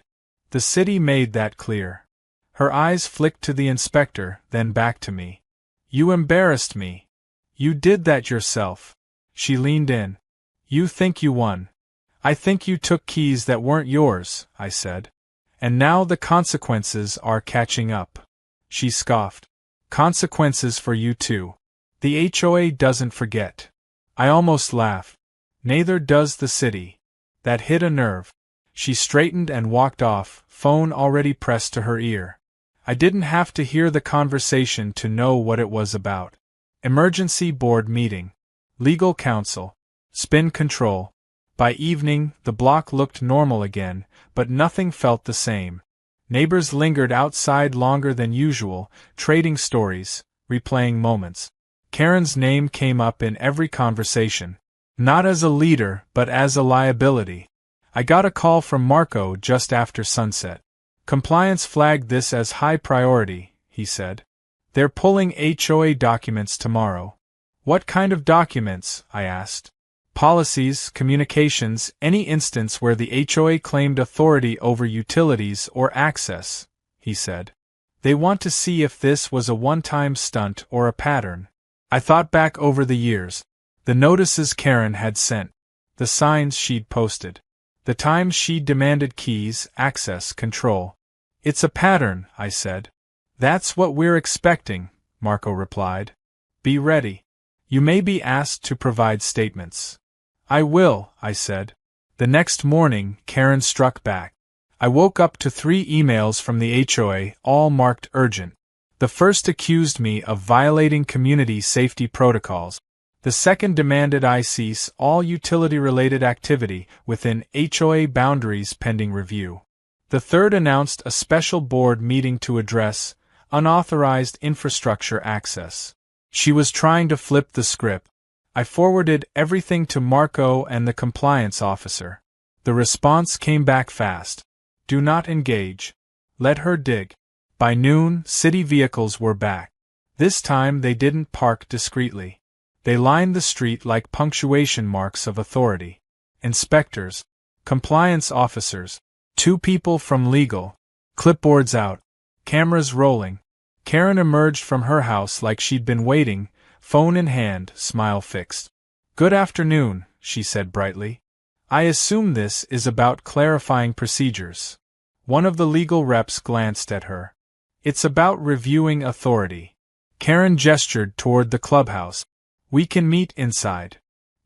The city made that clear. Her eyes flicked to the inspector, then back to me. You embarrassed me. You did that yourself. She leaned in. You think you won. I think you took keys that weren't yours, I said. And now the consequences are catching up. She scoffed. Consequences for you too. The HOA doesn't forget. I almost laughed. Neither does the city. That hit a nerve. She straightened and walked off, phone already pressed to her ear. I didn't have to hear the conversation to know what it was about. Emergency board meeting. Legal counsel. Spin control. By evening, the block looked normal again, but nothing felt the same. Neighbors lingered outside longer than usual, trading stories, replaying moments. Karen's name came up in every conversation. Not as a leader, but as a liability. I got a call from Marco just after sunset. Compliance flagged this as high priority, he said. They're pulling HOA documents tomorrow. What kind of documents? I asked. Policies, communications, any instance where the HOA claimed authority over utilities or access, he said. They want to see if this was a one-time stunt or a pattern. I thought back over the years. The notices Karen had sent. The signs she'd posted. The times she'd demanded keys, access, control. It's a pattern, I said. That's what we're expecting, Marco replied. Be ready. You may be asked to provide statements. I will, I said. The next morning, Karen struck back. I woke up to 3 emails from the HOA, all marked urgent. The first accused me of violating community safety protocols. The second demanded I cease all utility-related activity within HOA boundaries pending review. The third announced a special board meeting to address unauthorized infrastructure access. She was trying to flip the script. I forwarded everything to Marco and the compliance officer. The response came back fast. Do not engage. Let her dig. By noon, city vehicles were back. This time they didn't park discreetly. They lined the street like punctuation marks of authority. Inspectors, compliance officers, 2 people from legal, clipboards out, cameras rolling. Karen emerged from her house like she'd been waiting, phone in hand, smile fixed. Good afternoon, she said brightly. I assume this is about clarifying procedures. One of the legal reps glanced at her. It's about reviewing authority. Karen gestured toward the clubhouse. We can meet inside.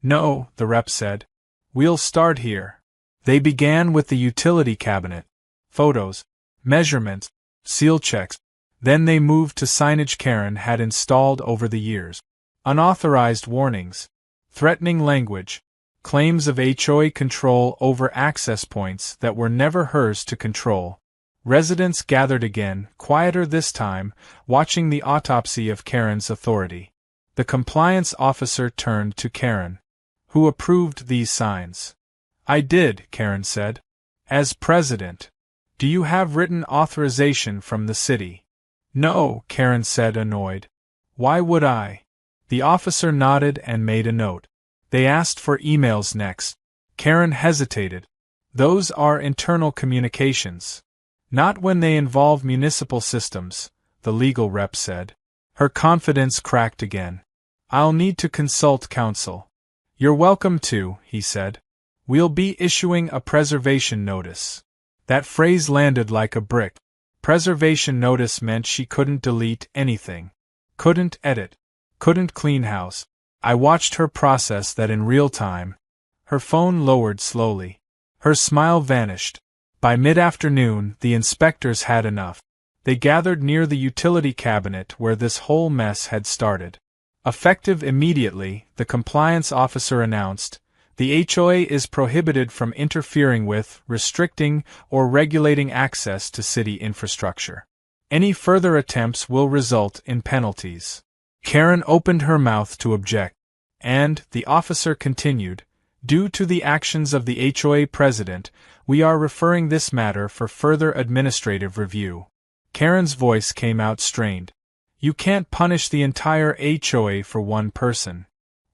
No, the rep said. We'll start here. They began with the utility cabinet. Photos, measurements, seal checks. Then they moved to signage Karen had installed over the years. Unauthorized warnings, threatening language, claims of HOA control over access points that were never hers to control. Residents gathered again, quieter this time, watching the autopsy of Karen's authority. The compliance officer turned to Karen. Who approved these signs? I did, Karen said. As president. Do you have written authorization from the city? No, Karen said, annoyed. Why would I? The officer nodded and made a note. They asked for emails next. Karen hesitated. Those are internal communications. Not when they involve municipal systems, the legal rep said. Her confidence cracked again. I'll need to consult counsel. You're welcome to, he said. We'll be issuing a preservation notice. That phrase landed like a brick. Preservation notice meant she couldn't delete anything. Couldn't edit. Couldn't clean house. I watched her process that in real time. Her phone lowered slowly. Her smile vanished. By mid-afternoon, the inspectors had enough. They gathered near the utility cabinet where this whole mess had started. Effective immediately, the compliance officer announced, the HOA is prohibited from interfering with, restricting, or regulating access to city infrastructure. Any further attempts will result in penalties. Karen opened her mouth to object, and, the officer continued, due to the actions of the HOA president, we are referring this matter for further administrative review. Karen's voice came out strained. You can't punish the entire HOA for one person.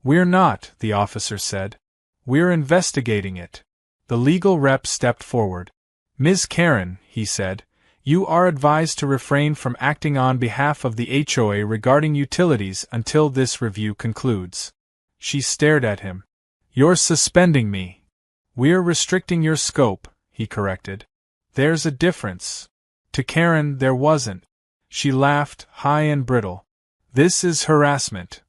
We're not, the officer said. We're investigating it. The legal rep stepped forward. Ms. Karen, he said, you are advised to refrain from acting on behalf of the HOA regarding utilities until this review concludes. She stared at him. You're suspending me. We're restricting your scope, he corrected. There's a difference. To Karen there wasn't. She laughed, high and brittle. This is harassment.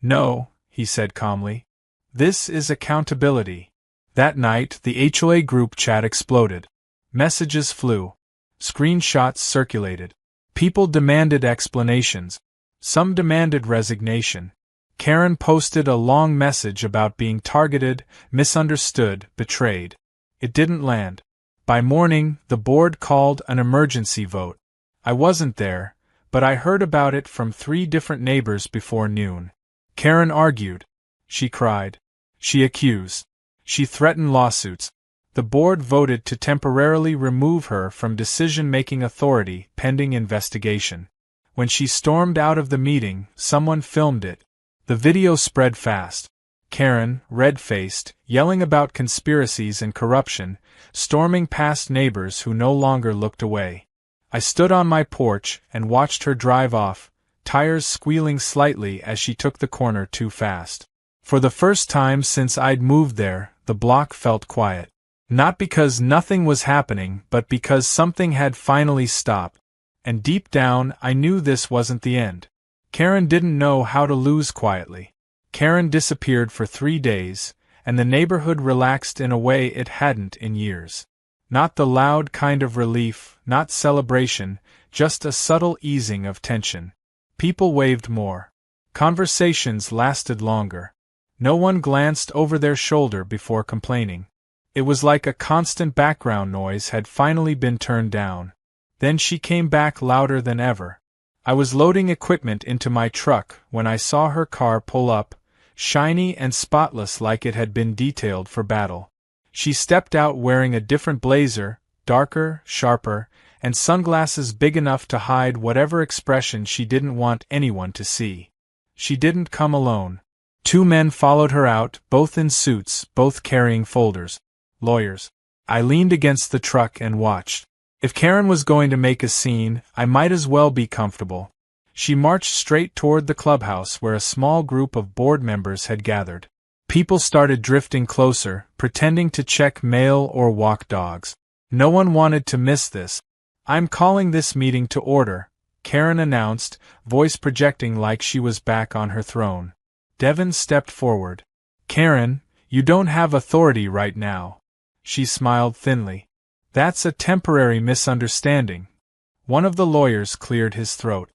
No, he said calmly. This is accountability. That night, the HOA group chat exploded. Messages flew. Screenshots circulated. People demanded explanations. Some demanded resignation. Karen posted a long message about being targeted, misunderstood, betrayed. It didn't land. By morning, the board called an emergency vote. I wasn't there, but I heard about it from 3 different neighbors before noon. Karen argued. She cried. She accused. She threatened lawsuits. The board voted to temporarily remove her from decision-making authority pending investigation. When she stormed out of the meeting, someone filmed it. The video spread fast. Karen, red-faced, yelling about conspiracies and corruption, storming past neighbors who no longer looked away. I stood on my porch and watched her drive off, tires squealing slightly as she took the corner too fast. For the first time since I'd moved there, the block felt quiet. Not because nothing was happening, but because something had finally stopped. And deep down, I knew this wasn't the end. Karen didn't know how to lose quietly. Karen disappeared for 3 days, and the neighborhood relaxed in a way it hadn't in years. Not the loud kind of relief, not celebration, just a subtle easing of tension. People waved more. Conversations lasted longer. No one glanced over their shoulder before complaining. It was like a constant background noise had finally been turned down. Then she came back louder than ever. I was loading equipment into my truck when I saw her car pull up, shiny and spotless like it had been detailed for battle. She stepped out wearing a different blazer, darker, sharper, and sunglasses big enough to hide whatever expression she didn't want anyone to see. She didn't come alone. 2 men followed her out, both in suits, both carrying folders. Lawyers. I leaned against the truck and watched. If Karen was going to make a scene, I might as well be comfortable. She marched straight toward the clubhouse where a small group of board members had gathered. People started drifting closer, pretending to check mail or walk dogs. No one wanted to miss this. "I'm calling this meeting to order," Karen announced, voice projecting like she was back on her throne. Devin stepped forward. "Karen, you don't have authority right now." She smiled thinly. "That's a temporary misunderstanding." One of the lawyers cleared his throat.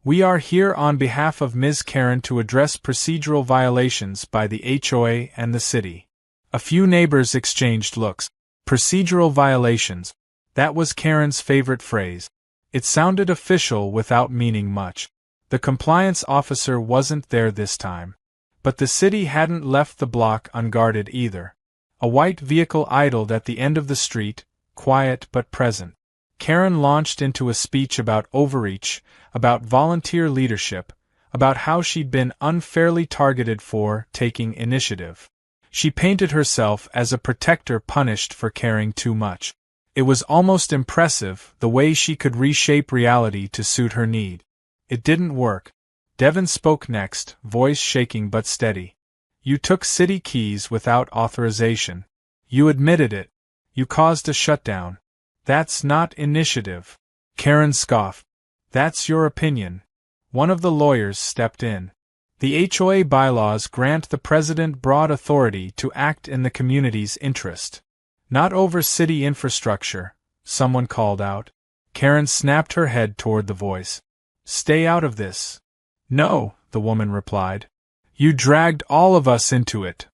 "We are here on behalf of Ms. Karen to address procedural violations by the HOA and the city." A few neighbors exchanged looks. Procedural violations. That was Karen's favorite phrase. It sounded official without meaning much. The compliance officer wasn't there this time. But the city hadn't left the block unguarded either. A white vehicle idled at the end of the street, quiet but present. Karen launched into a speech about overreach, about volunteer leadership, about how she'd been unfairly targeted for taking initiative. She painted herself as a protector punished for caring too much. It was almost impressive, the way she could reshape reality to suit her need. It didn't work. Devin spoke next, voice shaking but steady. "You took city keys without authorization. You admitted it. You caused a shutdown. That's not initiative." Karen scoffed. "That's your opinion." One of the lawyers stepped in. "The HOA bylaws grant the president broad authority to act in the community's interest. Not over city infrastructure," someone called out. Karen snapped her head toward the voice. "Stay out of this." "No," the woman replied. "You dragged all of us into it."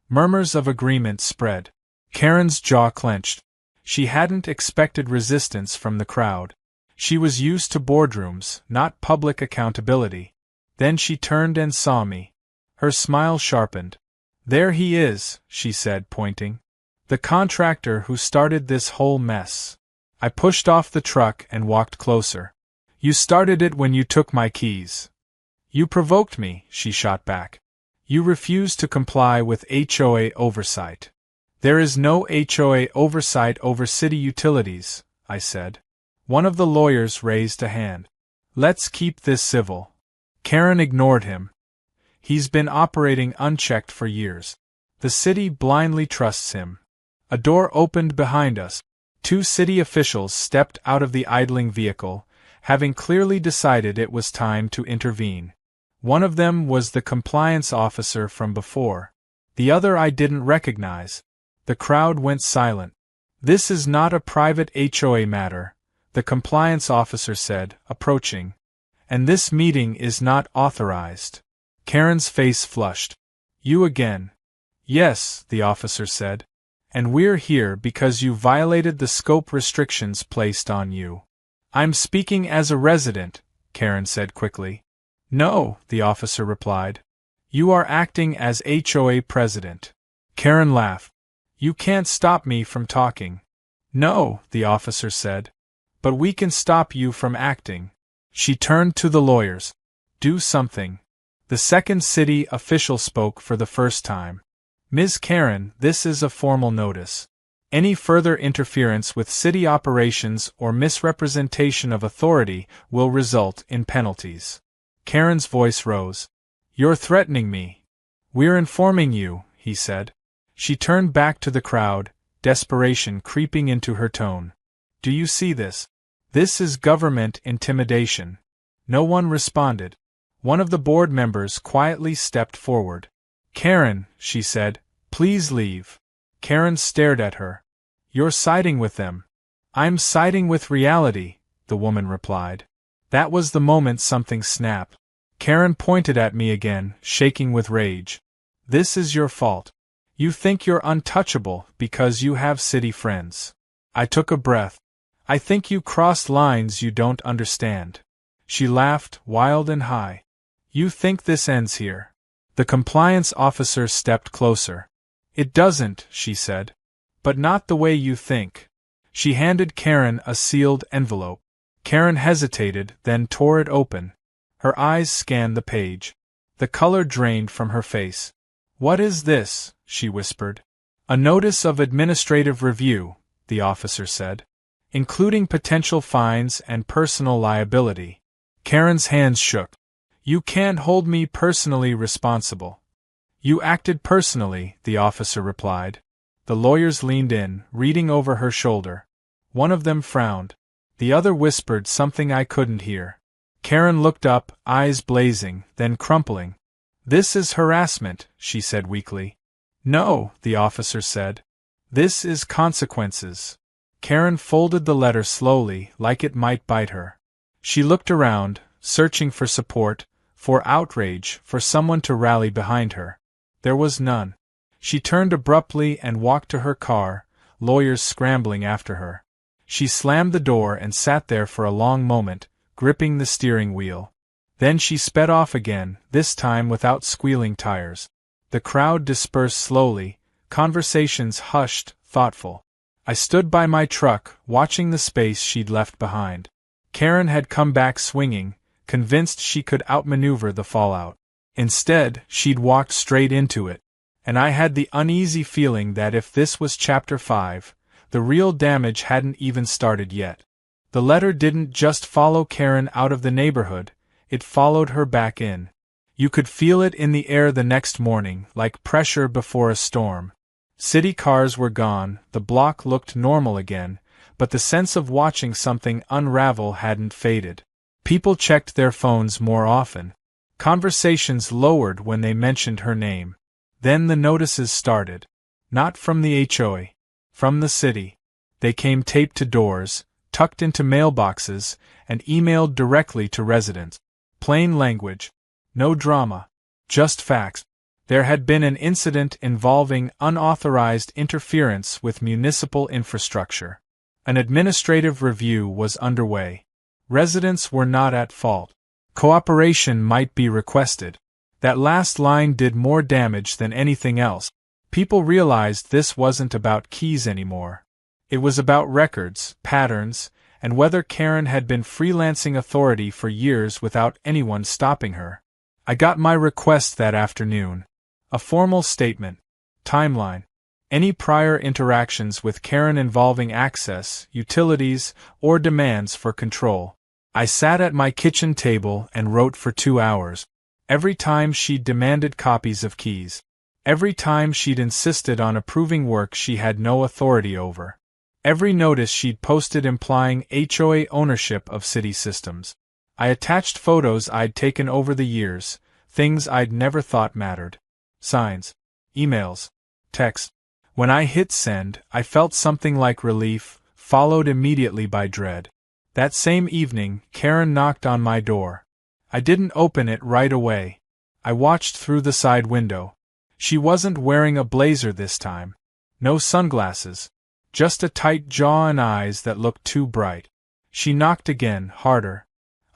Murmurs of agreement spread. Karen's jaw clenched. She hadn't expected resistance from the crowd. She was used to boardrooms, not public accountability. Then she turned and saw me. Her smile sharpened. "There he is," she said, pointing. "The contractor who started this whole mess." I pushed off the truck and walked closer. "You started it when you took my keys." "You provoked me," she shot back. "You refused to comply with HOA oversight." "There is no HOA oversight over city utilities," I said. One of the lawyers raised a hand. "Let's keep this civil." Karen ignored him. "He's been operating unchecked for years. The city blindly trusts him." A door opened behind us. 2 city officials stepped out of the idling vehicle, having clearly decided it was time to intervene. One of them was the compliance officer from before. The other I didn't recognize. The crowd went silent. "This is not a private HOA matter," the compliance officer said, approaching. "And this meeting is not authorized." Karen's face flushed. You again. Yes, the officer said. And we're here because you violated the scope restrictions placed on you. I'm speaking as a resident, Karen said quickly. No, the officer replied. You are acting as HOA president. Karen laughed. You can't stop me from talking. No, the officer said. But we can stop you from acting. She turned to the lawyers. Do something. The second city official spoke for the first time. Ms. Karen, this is a formal notice. Any further interference with city operations or misrepresentation of authority will result in penalties. Karen's voice rose. You're threatening me. We're informing you, he said. She turned back to the crowd, desperation creeping into her tone. Do you see this? This is government intimidation. No one responded. One of the board members quietly stepped forward. Karen, she said, please leave. Karen stared at her. You're siding with them. I'm siding with reality, the woman replied. That was the moment something snapped. Karen pointed at me again, shaking with rage. This is your fault. You think you're untouchable because you have city friends. I took a breath. I think you crossed lines you don't understand. She laughed, wild and high. You think this ends here? The compliance officer stepped closer. It doesn't, she said. But not the way you think. She handed Karen a sealed envelope. Karen hesitated, then tore it open. Her eyes scanned the page. The color drained from her face. What is this? She whispered. A notice of administrative review, the officer said. Including potential fines and personal liability. Karen's hands shook. You can't hold me personally responsible. You acted personally, the officer replied. The lawyers leaned in, reading over her shoulder. One of them frowned. The other whispered something I couldn't hear. Karen looked up, eyes blazing, then crumpling. This is harassment, she said weakly. No, the officer said. This is consequences. Karen folded the letter slowly, like it might bite her. She looked around, searching for support, for outrage, for someone to rally behind her. There was none. She turned abruptly and walked to her car, lawyers scrambling after her. She slammed the door and sat there for a long moment, gripping the steering wheel. Then she sped off again, this time without squealing tires. The crowd dispersed slowly, conversations hushed, thoughtful. I stood by my truck, watching the space she'd left behind. Karen had come back swinging, convinced she could outmaneuver the fallout. Instead, she'd walked straight into it. And I had the uneasy feeling that if this was Chapter 5, the real damage hadn't even started yet. The letter didn't just follow Karen out of the neighborhood, it followed her back in. You could feel it in the air the next morning, like pressure before a storm. City cars were gone, the block looked normal again, but the sense of watching something unravel hadn't faded. People checked their phones more often. Conversations lowered when they mentioned her name. Then the notices started. Not from the HOA. From the city. They came taped to doors, tucked into mailboxes, and emailed directly to residents. Plain language. No drama. Just facts. There had been an incident involving unauthorized interference with municipal infrastructure. An administrative review was underway. Residents were not at fault. Cooperation might be requested. That last line did more damage than anything else. People realized this wasn't about keys anymore. It was about records, patterns, and whether Karen had been freelancing authority for years without anyone stopping her. I got my request that afternoon. A formal statement. Timeline. Any prior interactions with Karen involving access, utilities, or demands for control. I sat at my kitchen table and wrote for 2 hours. Every time she'd demanded copies of keys. Every time she'd insisted on approving work she had no authority over. Every notice she'd posted implying HOA ownership of city systems. I attached photos I'd taken over the years, things I'd never thought mattered. Signs. Emails. Text. When I hit send, I felt something like relief, followed immediately by dread. That same evening, Karen knocked on my door. I didn't open it right away. I watched through the side window. She wasn't wearing a blazer this time. No sunglasses. Just a tight jaw and eyes that looked too bright. She knocked again, harder.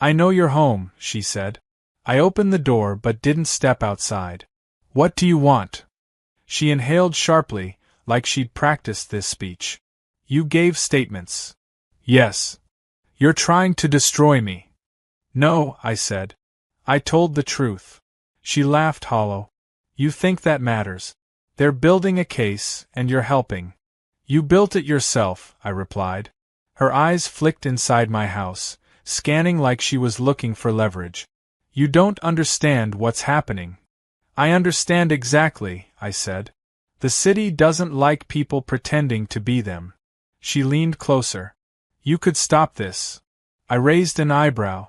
"I know you're home," she said. I opened the door but didn't step outside. "What do you want?" She inhaled sharply, like she'd practiced this speech. "You gave statements." "Yes." "You're trying to destroy me." "No," I said. "I told the truth." She laughed hollow. "You think that matters. They're building a case, and you're helping." "You built it yourself," I replied. Her eyes flicked inside my house, scanning like she was looking for leverage. "You don't understand what's happening." "I understand exactly," I said. "The city doesn't like people pretending to be them." She leaned closer. "You could stop this." I raised an eyebrow.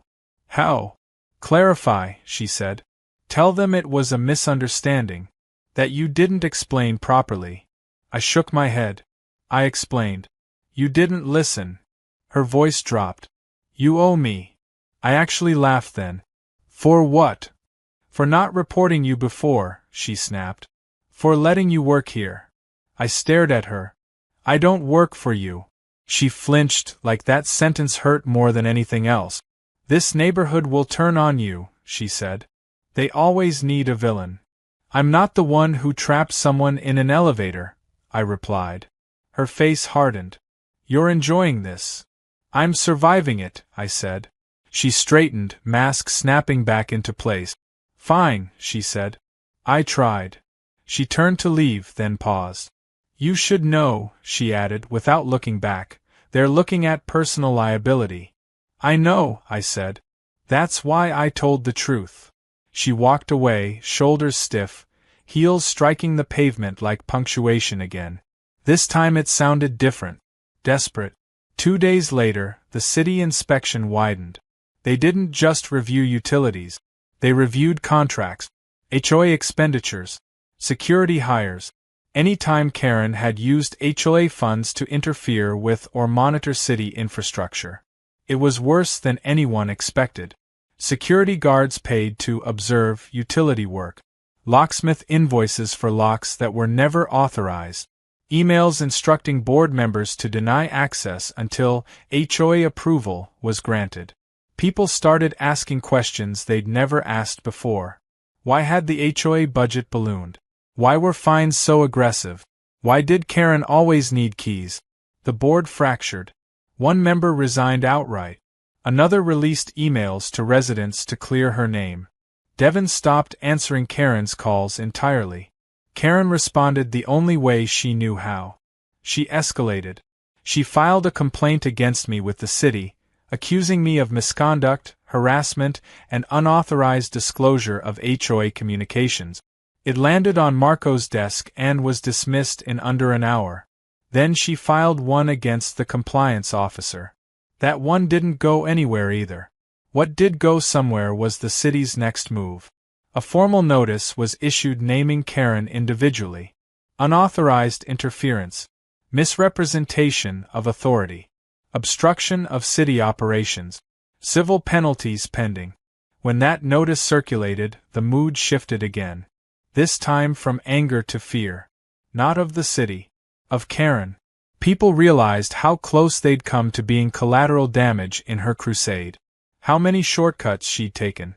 "How?" "Clarify," she said. "Tell them it was a misunderstanding. That you didn't explain properly." I shook my head. I explained. "You didn't listen." Her voice dropped. "You owe me." I actually laughed then. "For what?" "For not reporting you before," she snapped. "For letting you work here." I stared at her. "I don't work for you." She flinched, like that sentence hurt more than anything else. "This neighborhood will turn on you," she said. "They always need a villain." "I'm not the one who trapped someone in an elevator," I replied. Her face hardened. "You're enjoying this." "I'm surviving it," I said. She straightened, mask snapping back into place. "Fine," she said. I tried. She turned to leave, then paused. "You should know," she added without looking back. "They're looking at personal liability." "I know," I said. "That's why I told the truth." She walked away, shoulders stiff, heels striking the pavement like punctuation again. This time it sounded different. Desperate. 2 days later, the city inspection widened. They didn't just review utilities. They reviewed contracts, HOA expenditures, security hires. Any time Karen had used HOA funds to interfere with or monitor city infrastructure. It was worse than anyone expected. Security guards paid to observe utility work. Locksmith invoices for locks that were never authorized. Emails instructing board members to deny access until HOA approval was granted. People started asking questions they'd never asked before. Why had the HOA budget ballooned? Why were fines so aggressive? Why did Karen always need keys? The board fractured. One member resigned outright. Another released emails to residents to clear her name. Devon stopped answering Karen's calls entirely. Karen responded the only way she knew how. She escalated. She filed a complaint against me with the city, accusing me of misconduct, harassment, and unauthorized disclosure of HOA communications. It landed on Marco's desk and was dismissed in under an hour. Then she filed one against the compliance officer. That one didn't go anywhere either. What did go somewhere was the city's next move. A formal notice was issued naming Karen individually. Unauthorized interference. Misrepresentation of authority. Obstruction of city operations. Civil penalties pending. When that notice circulated, the mood shifted again. This time from anger to fear. Not of the city. Of Karen. People realized how close they'd come to being collateral damage in her crusade. How many shortcuts she'd taken.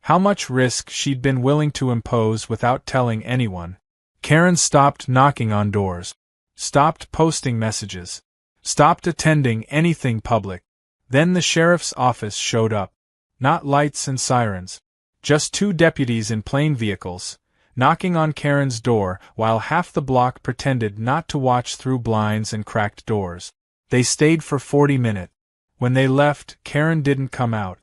How much risk she'd been willing to impose without telling anyone. Karen stopped knocking on doors. Stopped posting messages. Stopped attending anything public. Then the sheriff's office showed up. Not lights and sirens. Just 2 deputies in plain vehicles, knocking on Karen's door while half the block pretended not to watch through blinds and cracked doors. They stayed for 40 minutes. When they left, Karen didn't come out.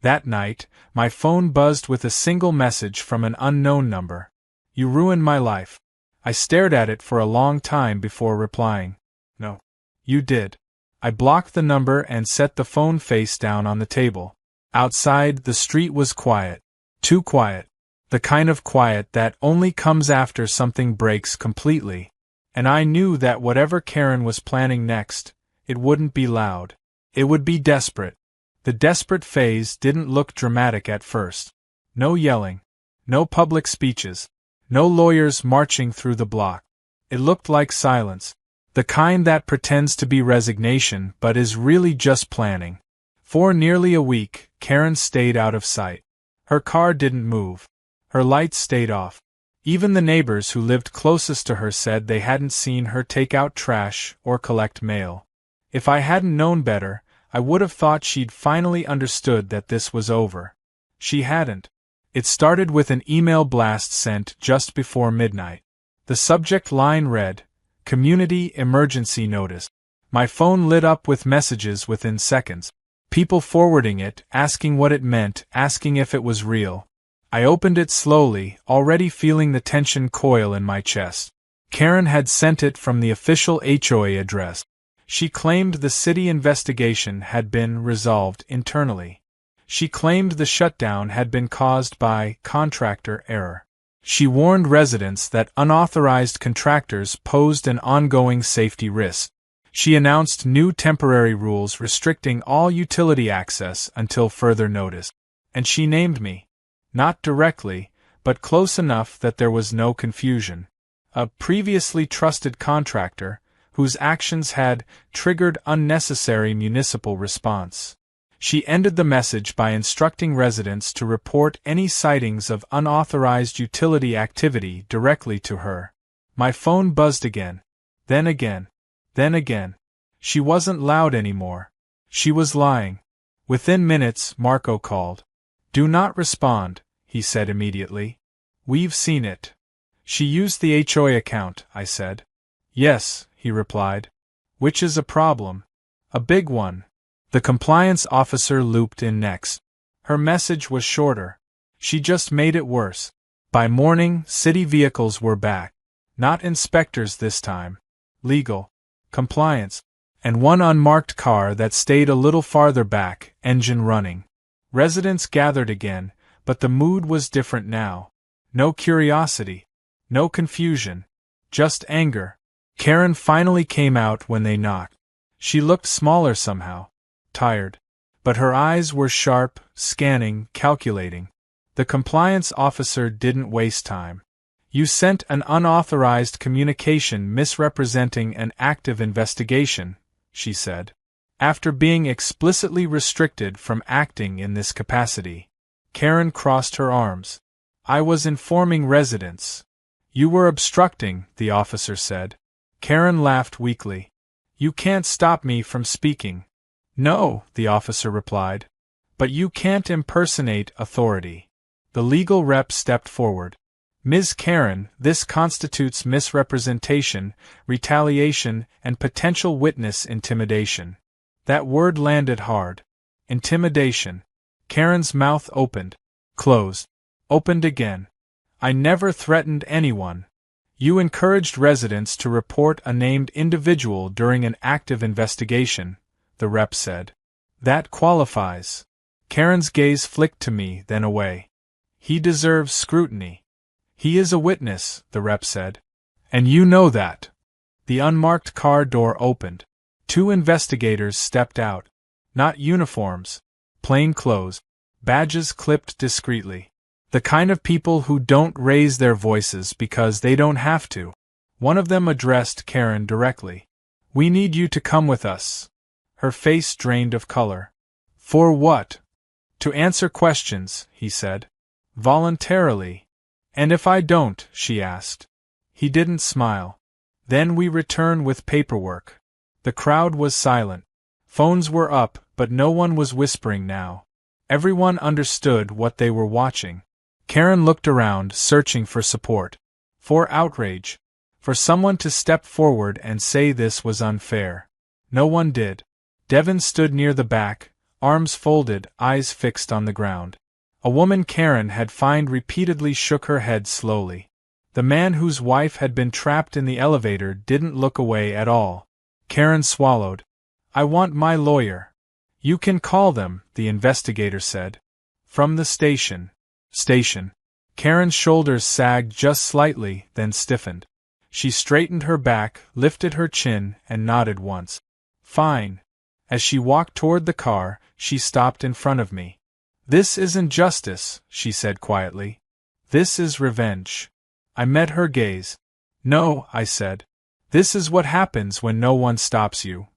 That night, my phone buzzed with a single message from an unknown number. "You ruined my life." I stared at it for a long time before replying. "No. You did." I blocked the number and set the phone face down on the table. Outside, the street was quiet. Too quiet. The kind of quiet that only comes after something breaks completely. And I knew that whatever Karen was planning next, it wouldn't be loud. It would be desperate. The desperate phase didn't look dramatic at first. No yelling. No public speeches. No lawyers marching through the block. It looked like silence. The kind that pretends to be resignation but is really just planning. For nearly a week, Karen stayed out of sight. Her car didn't move. Her lights stayed off. Even the neighbors who lived closest to her said they hadn't seen her take out trash or collect mail. If I hadn't known better, I would have thought she'd finally understood that this was over. She hadn't. It started with an email blast sent just before midnight. The subject line read, "Community Emergency Notice." My phone lit up with messages within seconds. People forwarding it, asking what it meant, asking if it was real. I opened it slowly, already feeling the tension coil in my chest. Karen had sent it from the official HOA address. She claimed the city investigation had been resolved internally. She claimed the shutdown had been caused by contractor error. She warned residents that unauthorized contractors posed an ongoing safety risk. She announced new temporary rules restricting all utility access until further notice. And she named me. Not directly, but close enough that there was no confusion. A previously trusted contractor, whose actions had triggered unnecessary municipal response. She ended the message by instructing residents to report any sightings of unauthorized utility activity directly to her. My phone buzzed again. Then again. Then again. She wasn't loud anymore. She was lying. Within minutes, Marco called. "Do not respond," he said immediately. "We've seen it." "She used the HOA account," I said. "Yes," he replied. "Which is a problem. A big one." The compliance officer looped in next. Her message was shorter. She just made it worse. By morning, city vehicles were back. Not inspectors this time. Legal. Compliance. And one unmarked car that stayed a little farther back, engine running. Residents gathered again, but the mood was different now. No curiosity. No confusion. Just anger. Karen finally came out when they knocked. She looked smaller somehow. Tired. But her eyes were sharp, scanning, calculating. The compliance officer didn't waste time. "You sent an unauthorized communication misrepresenting an active investigation," she said. "After being explicitly restricted from acting in this capacity." Karen crossed her arms. "I was informing residents." "You were obstructing," the officer said. Karen laughed weakly. "You can't stop me from speaking." "No," the officer replied. "But you can't impersonate authority." The legal rep stepped forward. "Ms. Karen, this constitutes misrepresentation, retaliation, and potential witness intimidation." That word landed hard. Intimidation. Karen's mouth opened. Closed. Opened again. "I never threatened anyone." "You encouraged residents to report a named individual during an active investigation," the rep said. "That qualifies." Karen's gaze flicked to me, then away. "He deserves scrutiny." "He is a witness," the rep said. "And you know that." The unmarked car door opened. 2 investigators stepped out. Not uniforms. Plain clothes. Badges clipped discreetly. The kind of people who don't raise their voices because they don't have to. One of them addressed Karen directly. "We need you to come with us." Her face drained of color. "For what?" "To answer questions," he said. "Voluntarily." "And if I don't?" she asked. He didn't smile. "Then we return with paperwork." The crowd was silent. Phones were up, but no one was whispering now. Everyone understood what they were watching. Karen looked around, searching for support. For outrage. For someone to step forward and say this was unfair. No one did. Devin stood near the back, arms folded, eyes fixed on the ground. A woman Karen had fined repeatedly shook her head slowly. The man whose wife had been trapped in the elevator didn't look away at all. Karen swallowed. "I want my lawyer." "You can call them," the investigator said. "From the station." "Station." Karen's shoulders sagged just slightly, then stiffened. She straightened her back, lifted her chin, and nodded once. "Fine." As she walked toward the car, she stopped in front of me. "This isn't justice," she said quietly. This is revenge. I met her gaze. No, I said. This is what happens when no one stops you.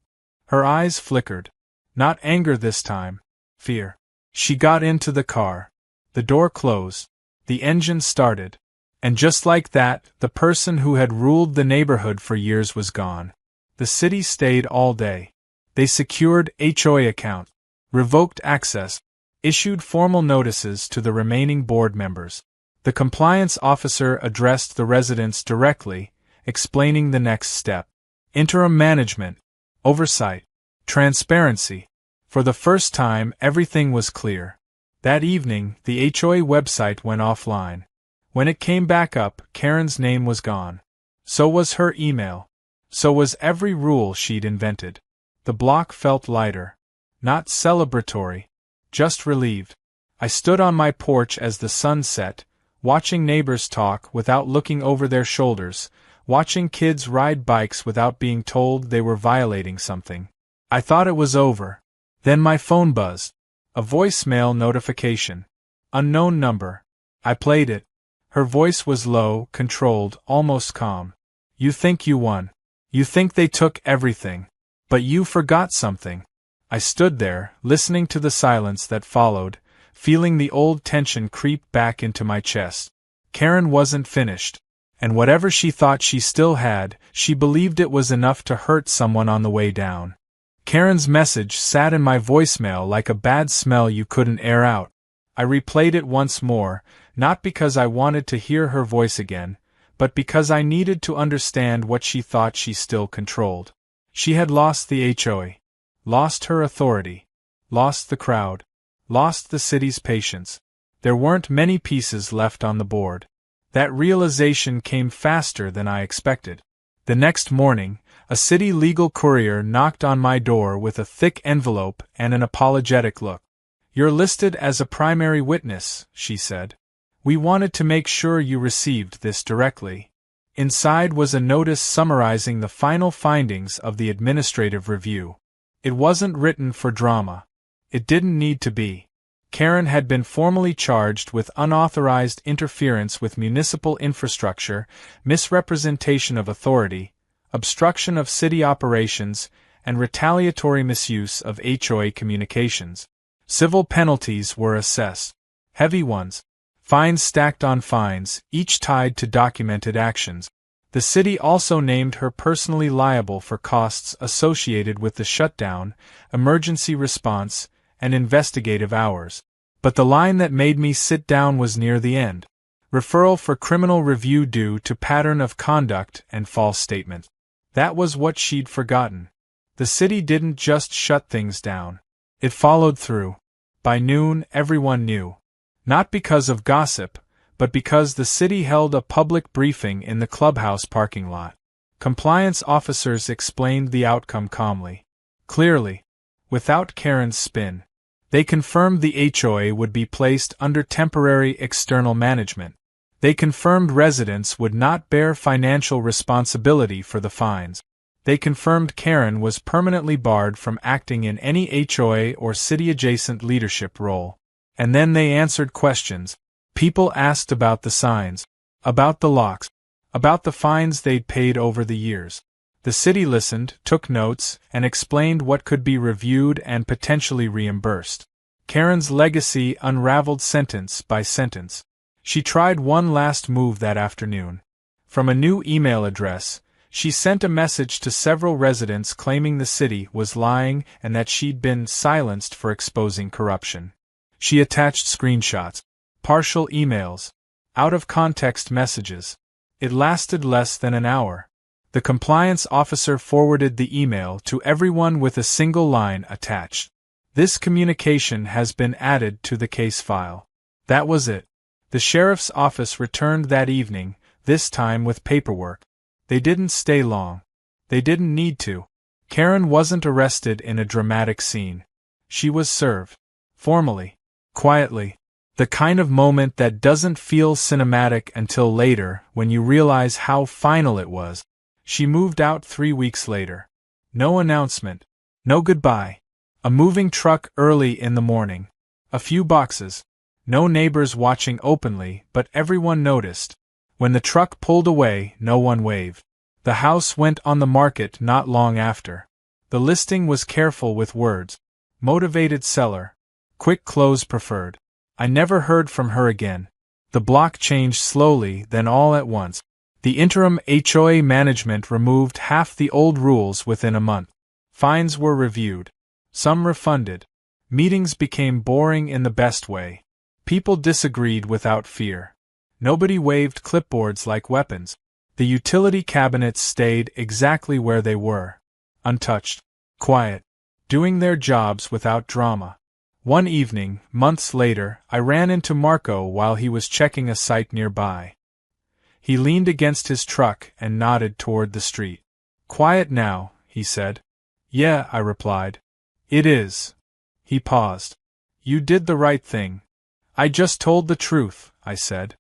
Her eyes flickered. Not anger this time. Fear. She got into the car. The door closed. The engine started. And just like that, the person who had ruled the neighborhood for years was gone. The city stayed all day. They secured HOA account, revoked access, issued formal notices to the remaining board members. The compliance officer addressed the residents directly, explaining the next step. Interim management, oversight, transparency. For the first time, everything was clear. That evening, the HOA website went offline. When it came back up, Karen's name was gone. So was her email. So was every rule she'd invented. The block felt lighter. Not celebratory. Just relieved. I stood on my porch as the sun set, watching neighbors talk without looking over their shoulders, watching kids ride bikes without being told they were violating something. I thought it was over. Then my phone buzzed. A voicemail notification. Unknown number. I played it. Her voice was low, controlled, almost calm. You think you won. You think they took everything. But you forgot something. I stood there, listening to the silence that followed, feeling the old tension creep back into my chest. Karen wasn't finished. And whatever she thought she still had, she believed it was enough to hurt someone on the way down. Karen's message sat in my voicemail like a bad smell you couldn't air out. I replayed it once more, not because I wanted to hear her voice again, but because I needed to understand what she thought she still controlled. She had lost the HOA, lost her authority, lost the crowd, lost the city's patience. There weren't many pieces left on the board. That realization came faster than I expected. The next morning, a city legal courier knocked on my door with a thick envelope and an apologetic look. "You're listed as a primary witness," she said. "We wanted to make sure you received this directly." Inside was a notice summarizing the final findings of the administrative review. It wasn't written for drama. It didn't need to be. Karen had been formally charged with unauthorized interference with municipal infrastructure, misrepresentation of authority, obstruction of city operations, and retaliatory misuse of HOA communications. Civil penalties were assessed. Heavy ones. Fines stacked on fines, each tied to documented actions. The city also named her personally liable for costs associated with the shutdown, emergency response, and investigative hours. But the line that made me sit down was near the end. Referral for criminal review due to pattern of conduct and false statement. That was what she'd forgotten. The city didn't just shut things down. It followed through. By noon, everyone knew. Not because of gossip, but because the city held a public briefing in the clubhouse parking lot. Compliance officers explained the outcome calmly. Clearly. Without Karen's spin. They confirmed the HOA would be placed under temporary external management. They confirmed residents would not bear financial responsibility for the fines. They confirmed Karen was permanently barred from acting in any HOA or city-adjacent leadership role. And then they answered questions. People asked about the signs, about the locks, about the fines they'd paid over the years. The city listened, took notes, and explained what could be reviewed and potentially reimbursed. Karen's legacy unraveled sentence by sentence. She tried one last move that afternoon. From a new email address, she sent a message to several residents claiming the city was lying and that she'd been silenced for exposing corruption. She attached screenshots, partial emails, out-of-context messages. It lasted less than an hour. The compliance officer forwarded the email to everyone with a single line attached. "This communication has been added to the case file." That was it. The sheriff's office returned that evening, this time with paperwork. They didn't stay long. They didn't need to. Karen wasn't arrested in a dramatic scene. She was served. Formally. Quietly. The kind of moment that doesn't feel cinematic until later, when you realize how final it was. She moved out 3 weeks later. No announcement. No goodbye. A moving truck early in the morning. A few boxes. No neighbors watching openly, but everyone noticed. When the truck pulled away, no one waved. The house went on the market not long after. The listing was careful with words. Motivated seller. Quick close preferred. I never heard from her again. The block changed slowly, then all at once. The interim HOA management removed half the old rules within a month. Fines were reviewed. Some refunded. Meetings became boring in the best way. People disagreed without fear. Nobody waved clipboards like weapons. The utility cabinets stayed exactly where they were. Untouched. Quiet. Doing their jobs without drama. One evening, months later, I ran into Marco while he was checking a site nearby. He leaned against his truck and nodded toward the street. Quiet now, he said. Yeah, I replied. It is. He paused. You did the right thing. I just told the truth, I said.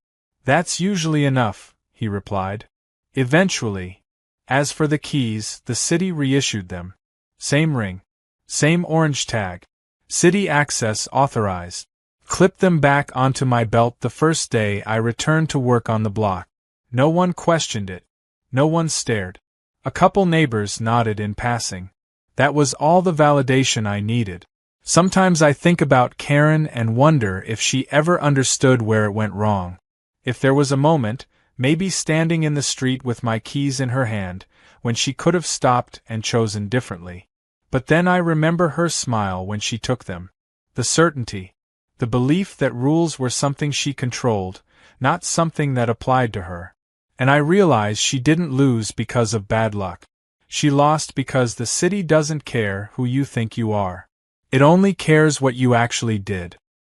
That's usually enough, he replied. Eventually. As for the keys, the city reissued them. Same ring. Same orange tag. City access authorized. Clipped them back onto my belt the first day I returned to work on the block. No one questioned it. No one stared. A couple neighbors nodded in passing. That was all the validation I needed. Sometimes I think about Karen and wonder if she ever understood where it went wrong. If there was a moment, maybe standing in the street with my keys in her hand, when she could have stopped and chosen differently. But then I remember her smile when she took them. The certainty. The belief that rules were something she controlled, not something that applied to her. And I realized she didn't lose because of bad luck. She lost because the city doesn't care who you think you are. It only cares what you actually did.